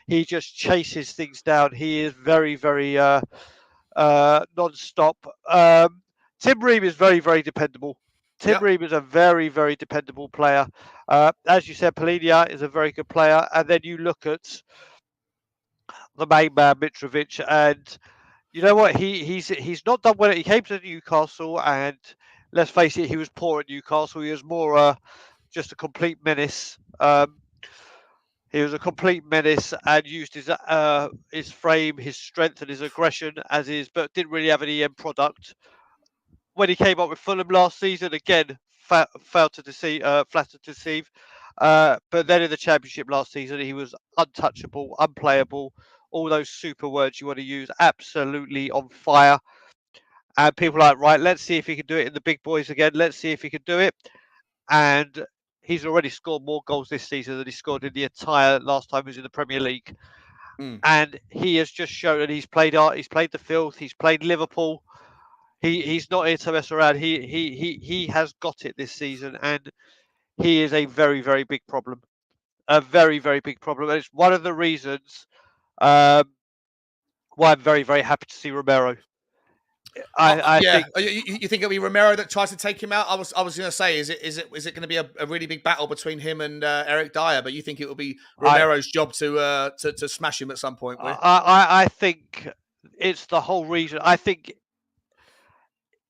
A: He just chases things down. He is very, very non-stop. Tim Ream is very, very dependable. Tim Ream is a very, very dependable player. As you said, Paulinho is a very good player. And then you look at the main man, Mitrovic, and you know what? He's not done well. He came to Newcastle, and let's face it, he was poor at Newcastle. He was more just a complete menace. He was a complete menace and used his frame, his strength, and his aggression but didn't really have any end product. When he came up with Fulham last season, again, failed to deceive, flattered to deceive. But then in the Championship last season, he was untouchable, unplayable, all those super words you want to use, absolutely on fire. And people are like, right, let's see if he can do it in the big boys again. Let's see if he can do it. And he's already scored more goals this season than he scored in the entire last time he was in the Premier League. And he has just shown that he's played the filth, he's played Liverpool. He's not here to mess around. He has got it this season, and he is a very, very big problem. A very, very big problem. And it's one of the reasons why I'm very, very happy to see Romero. I think
B: you think it'll be Romero that tries to take him out. I was going to say, is it going to be a really big battle between him and Eric Dyer? But you think it will be Romero's job to smash him at some point?
A: I think it's the whole reason. I think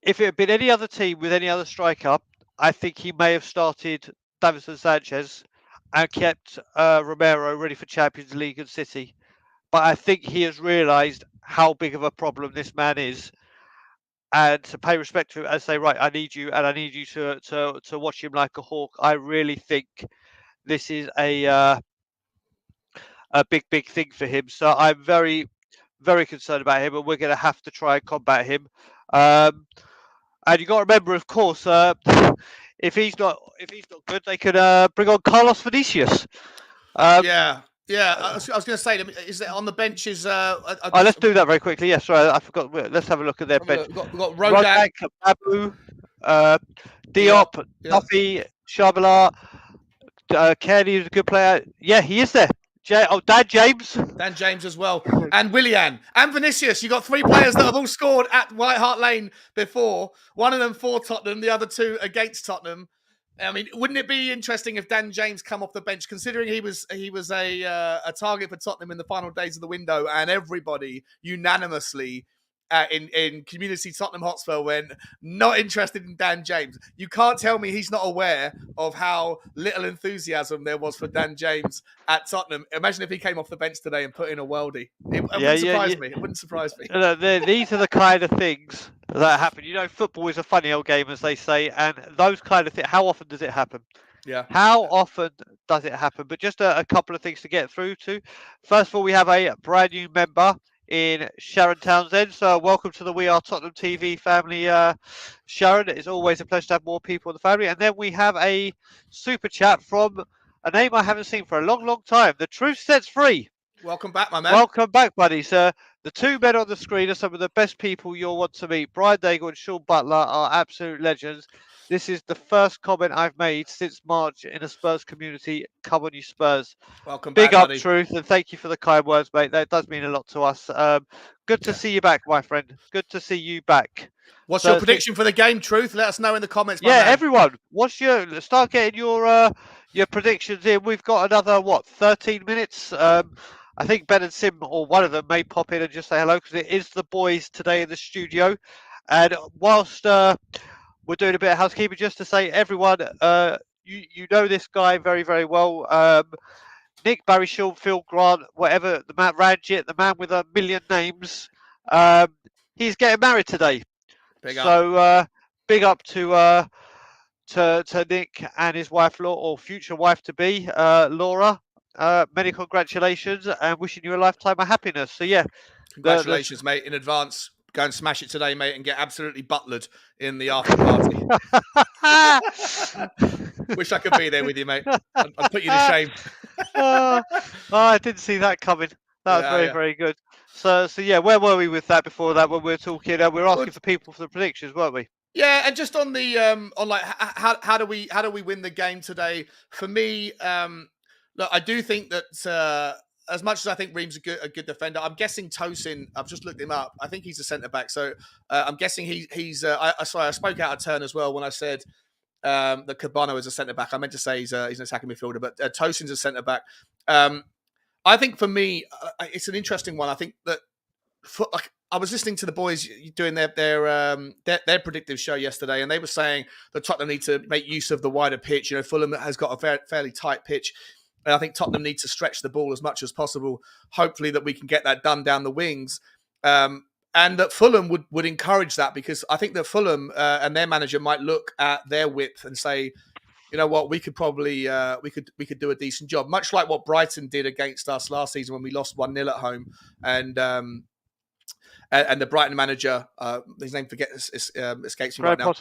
A: if it had been any other team with any other striker, I think he may have started Davinson Sanchez and kept Romero ready for Champions League and City. But I think he has realised how big of a problem this man is, and to pay respect to him and say, right, I need you, and I need you to watch him like a hawk. I really think this is a big, big thing for him. So I'm very, very concerned about him, and we're going to have to try and combat him. And you got to remember, of course, if he's not good, they could bring on Carlos Vinicius.
B: I was going to say, is it on the benches?
A: Let's do that very quickly. Yes, sorry, I forgot. Let's have a look at their bench.
B: We've got Rodak,
A: Babu, Diop, Duffy, Shabala, Kenny is a good player. Yeah, he is there. Dan James.
B: Dan James as well. And Willian and Vinicius. You got 3 players that have all scored at White Hart Lane before. One of them for Tottenham, the other 2 against Tottenham. I mean, wouldn't it be interesting if Dan James come off the bench, considering he was a target for Tottenham in the final days of the window, and everybody unanimously in community Tottenham Hotspur went not interested in Dan James. You can't tell me he's not aware of how little enthusiasm there was for Dan James at Tottenham. Imagine if he came off the bench today and put in a worldie. It wouldn't surprise me. It wouldn't surprise me.
A: These are the kind of things that happen. You know, football is a funny old game, as they say, and those kind of things. How often does it happen?
B: Yeah.
A: How often does it happen? But just a couple of things to get through to. First of all, we have a brand new member in Sharon Townsend. So welcome to the We Are Tottenham TV family, Sharon. It's always a pleasure to have more people in the family. And then we have a super chat from a name I haven't seen for a long, long time. The Truth Sets Free.
B: Welcome back, my man.
A: Welcome back, buddies. The 2 men on the screen are some of the best people you'll want to meet. Brian Daigle and Sean Butler are absolute legends. This is the first comment I've made since March in a Spurs community. Come on, you Spurs.
B: Welcome
A: Big
B: back,
A: up,
B: buddy.
A: Truth, and thank you for the kind words, mate. That does mean a lot to us. Good to see you back, my friend. Good to see you back.
B: What's your prediction for the game, Truth? Let us know in the comments, my man.
A: Everyone, start getting your predictions in. We've got another 13 minutes. I think Ben and Sim, or one of them, may pop in and just say hello, because it is the boys today in the studio. And whilst we're doing a bit of housekeeping, just to say, everyone, you know this guy very, very well. Nick, Barry, Sean, Phil, Grant, whatever, the man, Ranjit, the man with a million names. He's getting married today. Big up to Nick and his wife, or future wife to be, Laura. Many congratulations, and wishing you a lifetime of happiness. So yeah,
B: congratulations, mate, in advance. Go and smash it today, mate, and get absolutely butlered in the after party. Wish I could be there with you, mate. I'd put you to shame.
A: I didn't see that coming. That was very, very good. So yeah, where were we with that before that? When we were talking, we were asking for people for the predictions, weren't we?
B: Yeah, and just on the on like how do we win the game today? For me, look, I do think that as much as I think Ream's a good defender, I'm guessing Tosin. I've just looked him up. I think he's a centre back, so I'm guessing he's. I spoke out of turn as well when I said that Cabano is a centre back. I meant to say he's an attacking midfielder, but Tosin's a centre back. I think for me, it's an interesting one. I think that I was listening to the boys doing their predictive show yesterday, and they were saying that Tottenham need to make use of the wider pitch. You know, Fulham has got a fairly tight pitch, and I think Tottenham need to stretch the ball as much as possible. Hopefully, that we can get that done down the wings, and that Fulham would encourage that, because I think that Fulham and their manager might look at their width and say, you know what, we could probably we could do a decent job, much like what Brighton did against us last season when we lost 1-0 at home, and the Brighton manager, his name escapes me right now.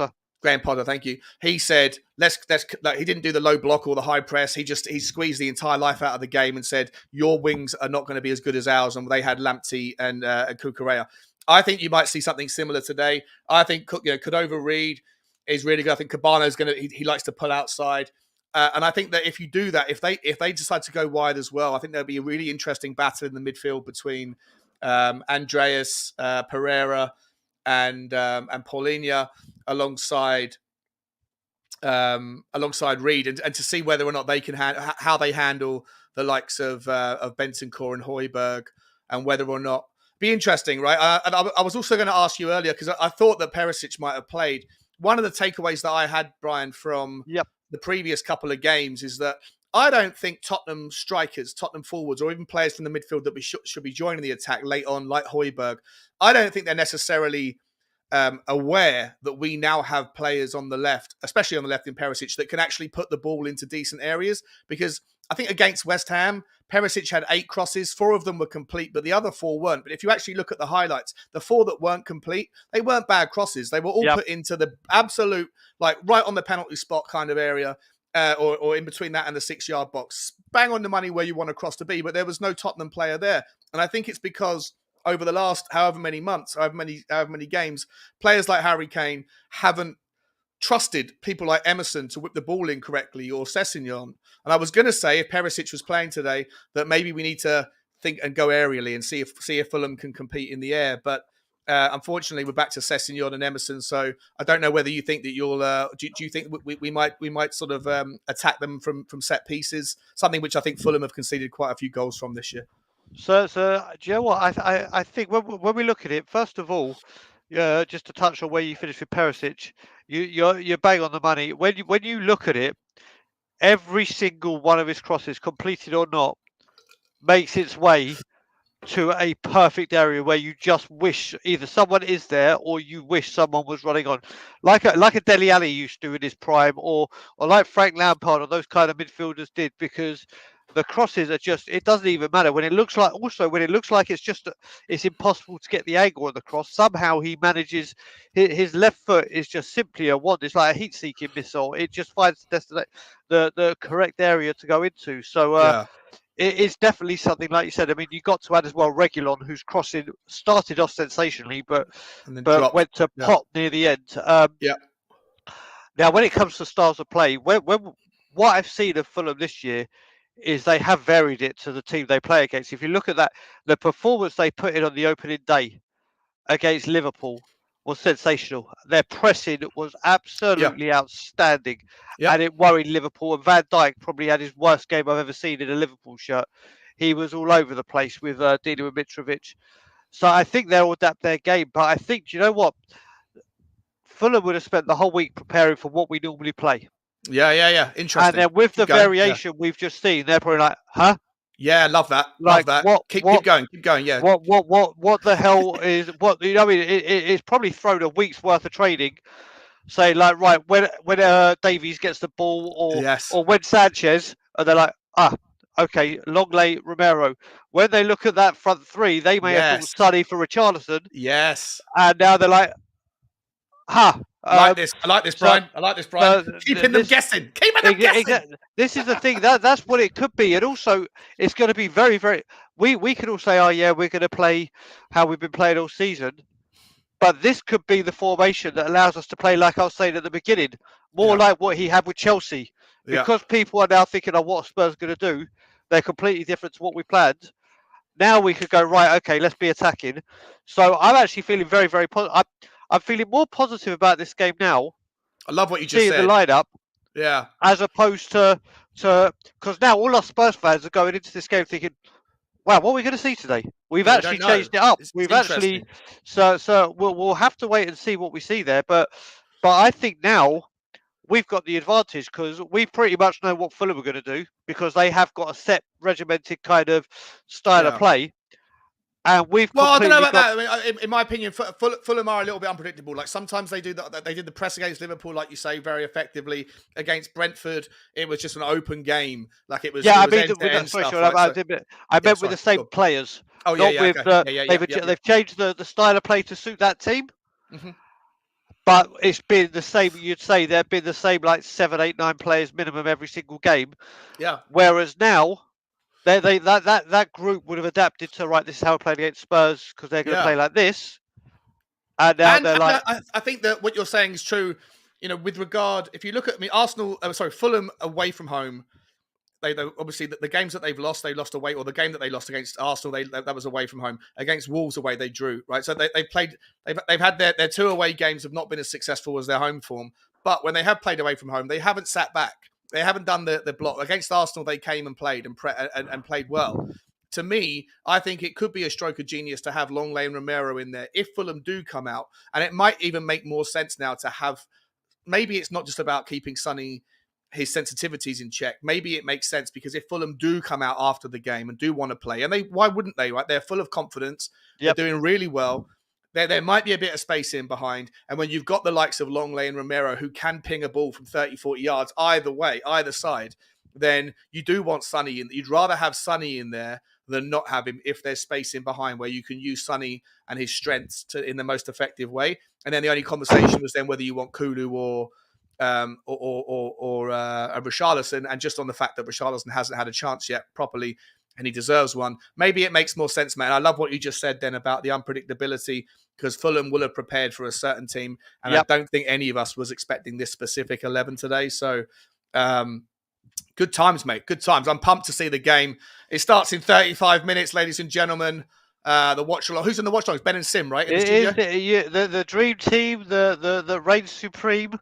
B: Graham Potter, thank you. He said, let's he didn't do the low block or the high press. He squeezed the entire life out of the game and said, your wings are not going to be as good as ours. And they had Lamptey and Cucurella. I think you might see something similar today. I think Cordova-Reid is really good. I think Cabano's he likes to pull outside. And I think that if you do that, if they decide to go wide as well, I think there'll be a really interesting battle in the midfield between Andreas Pereira and Paulinho alongside Reid, and to see whether or not they can how they handle the likes of Bentancur and Højbjerg, and whether or not be interesting, right? And I was also going to ask you earlier, because I thought that Perisic might have played. One of the takeaways that I had, Brian, from the previous couple of games is that I don't think Tottenham strikers, Tottenham forwards, or even players from the midfield that we should be joining the attack late on, like Højbjerg, I don't think they're necessarily aware that we now have players on the left, especially on the left in Perisic, that can actually put the ball into decent areas. Because I think against West Ham, Perisic had 8 crosses, 4 of them were complete, but the other 4 weren't. But if you actually look at the highlights, the 4 that weren't complete, they weren't bad crosses. They were all put into the absolute, like right on the penalty spot kind of area. Or in between that and the 6-yard box, bang on the money where you want a cross to be, but there was no Tottenham player there. And I think it's because over the last however many months, however many games, players like Harry Kane haven't trusted people like Emerson to whip the ball in correctly or Sessegnon. And I was going to say, if Perisic was playing today, that maybe we need to think and go aerially and see if Fulham can compete in the air. But unfortunately, we're back to Sessegnon and Emerson. So I don't know whether you think that you'll. Do you think we might sort of attack them from set pieces? Something which I think Fulham have conceded quite a few goals from this year.
A: So do you know what I think when we look at it, first of all, just to touch on where you finished with Perisic, you're bang on the money. When you look at it, every single one of his crosses, completed or not, makes its way to a perfect area where you just wish either someone is there or you wish someone was running on, like a Dele Alli used to in his prime, or like Frank Lampard or those kind of midfielders did, because the crosses are just, it doesn't even matter when it looks like, also when it looks like it's impossible to get the angle of the cross, somehow he manages. His left foot is just simply a wand. It's like a heat-seeking missile. It just finds the correct area to go into. So
B: Yeah,
A: it is definitely something, like you said. I mean, you got to add as well Reguilon, whose crossing started off sensationally, but
B: and then dropped.
A: went to
B: Yeah,
A: pot near the end.
B: yeah,
A: Now, when it comes to styles of play, what I've seen of Fulham this year is they have varied it to the team they play against. If you look at that, the performance they put in on the opening day against Liverpool was sensational. Their pressing was
B: yeah,
A: absolutely outstanding,
B: yeah.
A: and it worried Liverpool. And Van Dijk probably had his worst game I've ever seen in a Liverpool shirt. He was all over the place with dealing with Mitrovic. So I think they'll adapt their game. But I think, do you know what? Fulham would have spent the whole week preparing for what we normally play.
B: Yeah.
A: And
B: Interesting.
A: then with
B: Keep
A: the
B: going. Yeah,
A: variation we've just seen, they're probably like, huh?
B: yeah. Love that. Love
A: Like
B: that.
A: what
B: Keep going. Keep going. Yeah.
A: what the hell is what, you know? I mean, it's probably thrown a week's worth of training. Say like, right, when Davies gets the ball,
B: Yes.
A: or when Sanchez, and they're like, okay, Longley, Romero. When they look at that front three, they may have thought
B: Yes.
A: Sonny for Richarlison,
B: Yes.
A: and now they're like, ha.
B: I like this. I like this,
A: So
B: Brian. I like this, Brian.
A: so
B: Keeping them
A: this
B: guessing. Keeping them guessing.
A: exactly, this is the thing, that's what it could be. And also it's going to be very, very, we could all say, oh yeah, we're going to play how we've been playing all season. But this could be the formation that allows us to play, like I was saying at the beginning, more
B: Yeah.
A: like what he had with Chelsea.
B: Yeah.
A: Because people are now thinking of what Spurs are going to do, they're completely different to what we planned. Now we could go, right, okay, let's be attacking. So I'm actually feeling very, very positive. I'm feeling more positive about this game now,
B: I love what you just
A: seeing the
B: said.
A: lineup,
B: Yeah.
A: as opposed to because now all our Spurs fans are going into this game thinking, wow, what are we going to see today? We've
B: Yeah. We don't
A: actually
B: know.
A: changed it up.
B: It's
A: We've actually,
B: interesting.
A: so we'll have to wait and see what we see there. But I think now we've got the advantage because we pretty much know what Fulham are going to do, because they have got a set regimented kind of style of
B: Yeah.
A: play, and we've
B: Well, I don't know
A: completely
B: about
A: got.
B: that. I mean, in my opinion, Fulham are a little bit unpredictable. Like sometimes they do that. They did the press against Liverpool, like you say, very effectively. Against Brentford, it was just an open game. Like it was
A: Yeah, I mean,
B: end to
A: with that,
B: end
A: sorry,
B: stuff,
A: Sean,
B: right? So
A: I
B: yeah,
A: meant with
B: sorry.
A: the same
B: Go.
A: players,
B: Oh yeah,
A: not
B: yeah,
A: with
B: okay, yeah,
A: they've changed the style of play to suit that team.
B: hmm
A: But it's been the same. You'd say there've been the same, like 7, 8, 9 players minimum every single game.
B: yeah,
A: Whereas now, that group would have adapted to, right, this is how we're playing against Spurs because they're going to
B: yeah.
A: play like this, and now
B: And
A: they're like,
B: I think that what you're saying is true. You know, with regard, if you look at Arsenal, Fulham away from home. They obviously the games that they've lost, they lost away, or the game that they lost against Arsenal, that was away from home. Against Wolves away, they drew, right? So they've played, they've had their two away games have not been as successful as their home form. But when they have played away from home, they haven't sat back. They haven't done the block. Against Arsenal, they came and played and played well. To me, I think it could be a stroke of genius to have Longley and Romero in there if Fulham do come out, and it might even make more sense now to have. Maybe it's not just about keeping Sonny his sensitivities in check. Maybe it makes sense because if Fulham do come out after the game and do want to play, and why wouldn't they, right? They're full of confidence. They're
A: yep,
B: doing really well. There might be a bit of space in behind. And when you've got the likes of Longley and Romero who can ping a ball from 30, 40 yards either way, either side, then you do want Sonny in. You'd rather have Sonny in there than not have him if there's space in behind where you can use Sonny and his strengths in the most effective way. And then the only conversation was then whether you want Kulu or Richarlison, and just on the fact that Richarlison hasn't had a chance yet properly, and he deserves one. Maybe it makes more sense, man. I love what you just said then about the unpredictability because Fulham will have prepared for a certain team, and I
A: Yep.
B: don't think any of us was expecting this specific 11 today. So, good times, mate. Good times. I'm pumped to see the game. It starts in 35 minutes, ladies and gentlemen. The watch along. Who's in the watch along? It's Ben and Sim, right, in the
A: It
B: studio.
A: is the dream team, the reign supreme.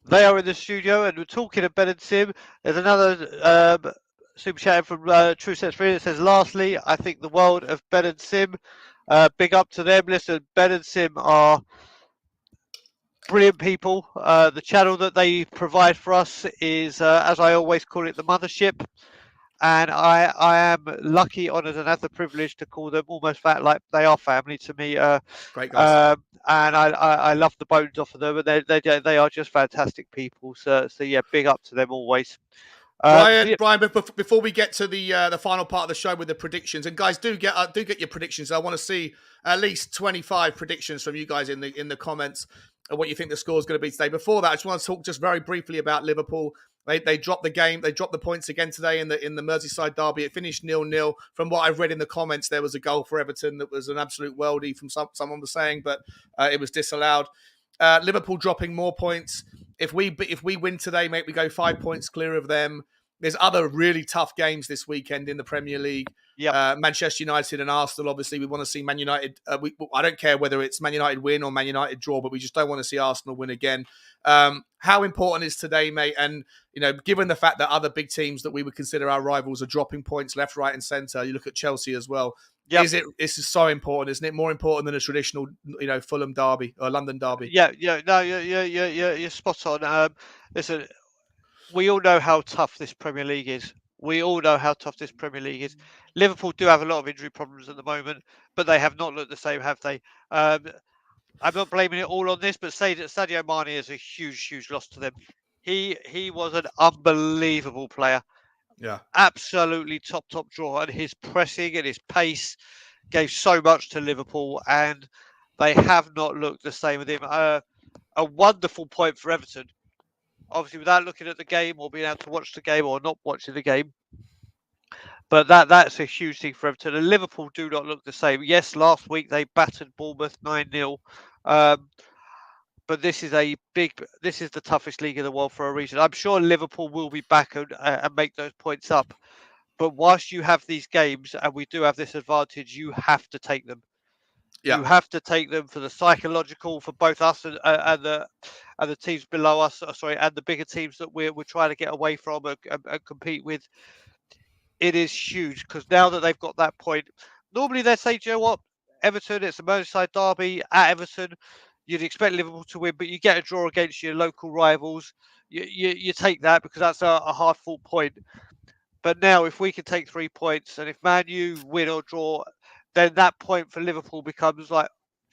A: They are in the studio, and we're talking of Ben and Sim. There's another super chat from True Sets Free that says, "Lastly, I think the world of Ben and Sim. Big up to them. Listen, Ben and Sim are brilliant people. The channel that they provide for us is, as I always call it, the mothership. And I am lucky, honoured, and have the privilege to call them almost like they are family to me.
B: Great guys.
A: And I love the bones off of them, and they are just fantastic people. So yeah, big up to them always.
B: Brian, before we get to the final part of the show with the predictions, and guys, do get your predictions. I want to see at least 25 predictions from you guys in the comments of what you think the score is going to be today. Before that, I just want to talk just very briefly about Liverpool. They dropped the game. They dropped the points again today in the Merseyside derby. It finished 0-0. From what I've read in the comments, there was a goal for Everton that was an absolute worldie from someone was saying, but it was disallowed. Liverpool dropping more points. If we win today, mate, we go 5 points clear of them. There's other really tough games this weekend in the Premier League.
A: Yep.
B: Manchester United and Arsenal, obviously, we want to see Man United. I don't care whether it's Man United win or Man United draw, but we just don't want to see Arsenal win again. How important is today, mate? And, given the fact that other big teams that we would consider our rivals are dropping points left, right, and centre, you look at Chelsea as well.
A: Yep.
B: This is so important, isn't it? More important than a traditional, Fulham derby or London derby.
A: Yeah. No, you're spot on. Listen, we all know how tough this Premier League is. Liverpool do have a lot of injury problems at the moment, but they have not looked the same, have they? I'm not blaming it all on this, but say that Sadio Mane is a huge loss to them. He was an unbelievable player.
B: Yeah.
A: Absolutely top draw, and his pressing and his pace gave so much to Liverpool, and they have not looked the same with him. A wonderful point for Everton. Obviously, without looking at the game or being able to watch the game or not watching the game. But that's a huge thing for Everton. And Liverpool do not look the same. Yes, last week they battered Bournemouth 9-0. But this is the toughest league in the world for a reason. I'm sure Liverpool will be back and make those points up. But whilst you have these games, and we do have this advantage, you have to take them.
B: Yeah.
A: You have to take them for the psychological, for both us and the teams below us. Sorry, and the bigger teams that we're trying to get away from and compete with. It is huge because now that they've got that point, normally they say, "Do you know what, Everton? It's a Merseyside derby at Everton. You'd expect Liverpool to win, but you get a draw against your local rivals. You take that because that's a hard-fought point." But now, if we can take 3 points, and if Man U win or draw, then that point for Liverpool becomes like,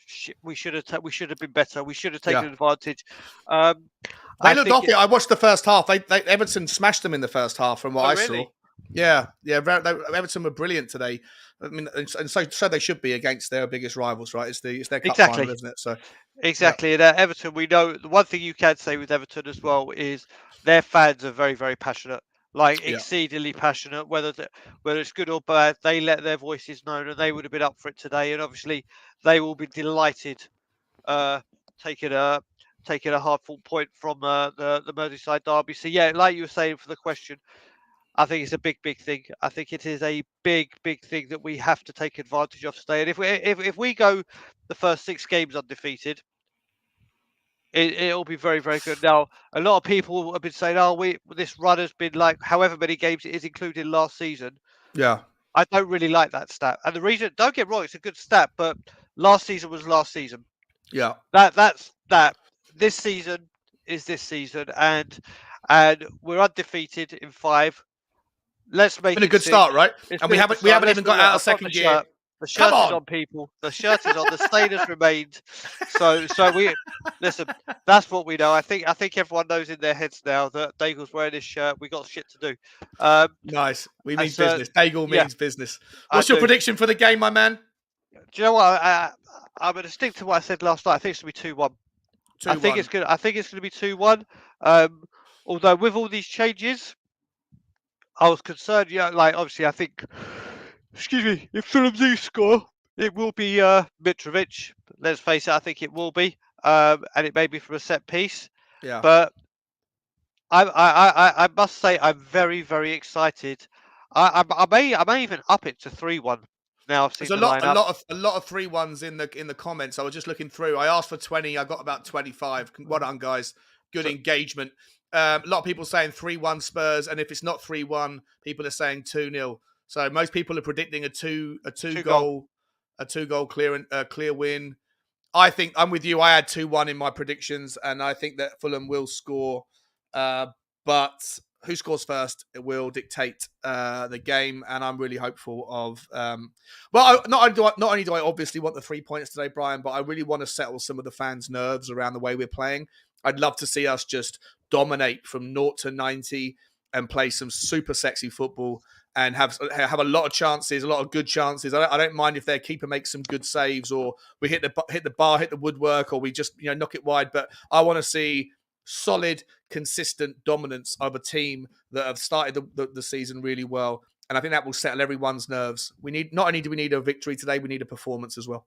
A: shit, we should have been better. We should have taken advantage.
B: They looked off it. I watched the first half. Everton smashed them in the first half, from what I saw. Yeah. Everton were brilliant today. I mean, and so they should be against their biggest rivals, right? It's their cup final, isn't it? So
A: exactly. And Everton, we know the one thing you can say with Everton as well is their fans are very, very passionate. Like exceedingly passionate, whether it's good or bad, they let their voices known, and they would have been up for it today. And obviously, they will be delighted taking a hard-fought point from the Merseyside derby. So yeah, like you were saying for the question, I think it's a big thing. I think it is a big thing that we have to take advantage of today. And if we go the first 6 games undefeated, it'll be very, very good. Now, a lot of people have been saying, "Oh, this run has been like however many games it is, including last season."
B: Yeah,
A: I don't really like that stat, and the reason, don't get me wrong, it's a good stat, but last season was last season.
B: Yeah,
A: that's that. This season is this season, and we're undefeated in 5. Let's make
B: been a
A: it
B: good
A: 6.
B: start, right? And we haven't even got out of second gear.
A: The shirt is on, people. The shirt is on. The stain has remained. So we listen. That's what we know. I think everyone knows in their heads now that Daigle's wearing this shirt. We got shit to do.
B: Nice. We mean business. Daigle means business. What's your prediction for the game, my man?
A: Do you know what? I'm going to stick to what I said last night. I think it's going to be 2-1. I think it's going to be 2-1. Although with all these changes, I was concerned. Like obviously, I think. Excuse me. If Fulham do score, It will be Mitrovic. Let's face it, I think it will be, and it may be from a set piece.
B: Yeah.
A: But I must say I'm very, very excited. I may even up it to 3-1 now I've
B: There's
A: seen the lineup.
B: a lot of 3-1s in the comments. I was just looking through. I asked for 20. I got about 25. Well done, guys. Good
A: So
B: engagement. A lot of people saying 3-1 Spurs, and if it's not 3-1, people are saying 2-0. So most people are predicting a two
A: 2 goal.
B: goal clear win. I think I'm with you. I had 2-1 in my predictions, and I think that Fulham will score. But who scores first, it will dictate the game, and I'm really hopeful of. Not only do I obviously want the 3 points today, Brian, but I really want to settle some of the fans' nerves around the way we're playing. I'd love to see us just dominate from 0 to 90 and play some super sexy football and have a lot of chances, a lot of good chances. I don't mind if their keeper makes some good saves, or we hit the woodwork, or we just knock it wide. But I want to see solid, consistent dominance of a team that have started the season really well, and I think that will settle everyone's nerves. We need not only do we need a victory today, we need a performance as well.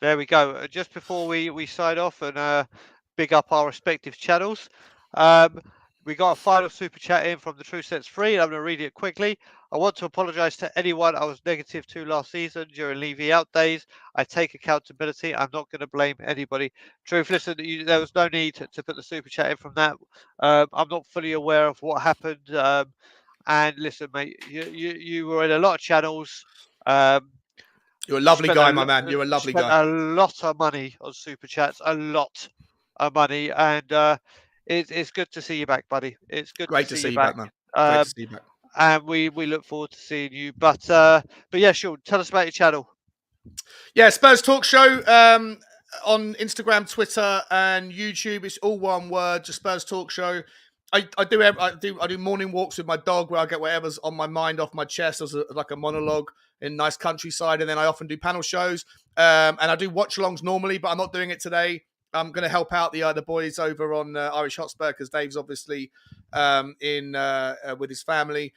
A: There we go. Just before we sign off and big up our respective channels, um, we got a final super chat in from the True Sets Free. I'm going to read it quickly. I want to apologise to anyone I was negative to last season during Levy out days. I take accountability. I'm not going to blame anybody. Truth, listen, there was no need to put the super chat in from that. I'm not fully aware of what happened. And listen, mate, you were in a lot of channels. Um,
B: You're a
A: you
B: lovely
A: spent
B: guy, my man. You're a
A: you
B: lovely
A: spent
B: guy.
A: a lot of money on super chats, a lot of money, and it's good to see you back, buddy. It's good to
B: Great to
A: see
B: see
A: you
B: you back,
A: back,
B: man. Great to
A: um,
B: see you back.
A: and we look forward to seeing you. But yeah, sure. Tell us about your channel.
B: Yeah, Spurs Talk Show on Instagram, Twitter, and YouTube. It's all one word, just Spurs Talk Show. I do morning walks with my dog where I get whatever's on my mind off my chest as like a monologue in nice countryside, and then I often do panel shows. And I do watch-alongs normally, but I'm not doing it today. I'm going to help out the boys over on Irish Hotspur because Dave's obviously in with his family.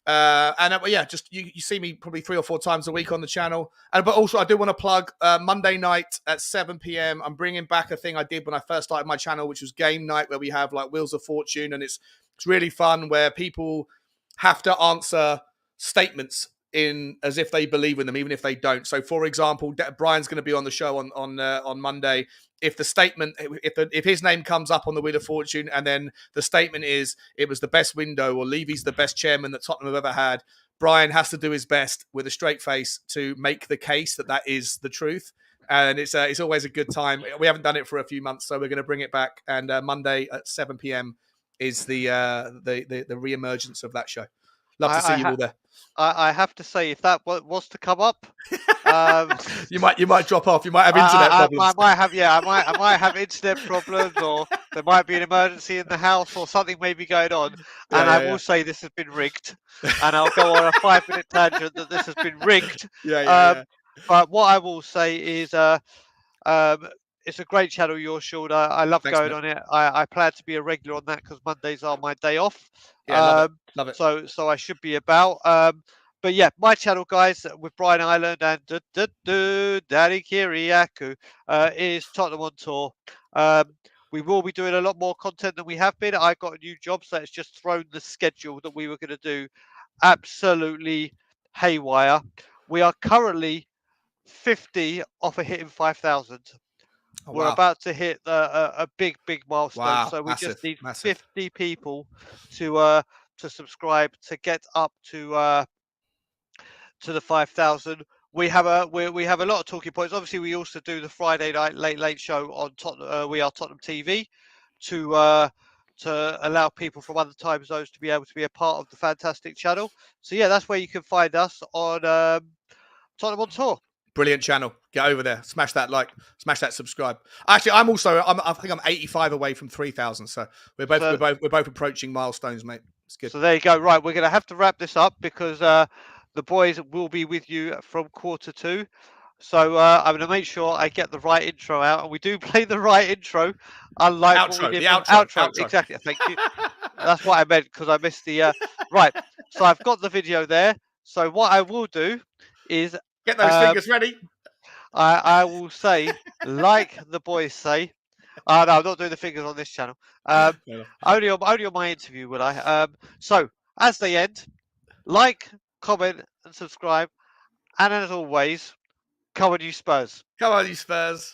B: Yeah, just you see me probably 3 or 4 times a week on the channel. But also, I do want to plug Monday night at 7 p.m. I'm bringing back a thing I did when I first started my channel, which was game night, where we have like Wheels of Fortune, and it's really fun where people have to answer statements in as if they believe in them, even if they don't. So, for example, Brian's going to be on the show on Monday. If the statement, if his name comes up on the Wheel of Fortune, and then the statement is it was the best window, or Levy's the best chairman that Tottenham have ever had, Brian has to do his best with a straight face to make the case that that is the truth. And it's always a good time. We haven't done it for a few months, so we're going to bring it back. And Monday at 7 p.m. is the re-emergence of that show. Love to see you all there.
A: I have to say, if that was to come up,
B: you might drop off. You might have internet problems.
A: I might have internet problems, or there might be an emergency in the house, or something may be going on. And I will say this has been rigged, and I'll go on a 5-minute tangent that this has been rigged. But what I will say is, it's a great channel, yours, Sean. I love going on it. I plan to be a regular on that because Mondays are my day off.
B: Yeah, love it.
A: So I should be about. But yeah, my channel, guys, with Brian Ireland and Daddy Kiriakou, is Tottenham on Tour. We will be doing a lot more content than we have been. I got a new job, so it's just thrown the schedule that we were going to do absolutely haywire. We are currently 50 off of hitting 5,000. We're about to hit a big milestone. So we just need 50 people to subscribe to get up to the 5,000. We have a lot of talking points. Obviously, we also do the Friday night late show on We Are Tottenham TV to allow people from other time zones to be able to be a part of the fantastic channel. So yeah, that's where you can find us on Tottenham on Tour.
B: Brilliant channel. Get over there. Smash that like. Smash that subscribe. Actually, I think I'm 85 away from 3,000. So we're both approaching milestones, mate. It's good.
A: So there you go. Right, we're going to have to wrap this up because the boys will be with you from 1:45. So I'm going to make sure I get the right intro out, and we do play the right intro, unlike what we did. Outro. Exactly. Thank you. That's what I meant because I missed the right. So I've got the video there. So what I will do is
B: get those fingers ready.
A: I will say, like the boys say. No, I'm not doing the fingers on this channel. Only on my interview will I. So as they end, like, comment, and subscribe. And as always, come on, you Spurs.
B: Come on, you Spurs.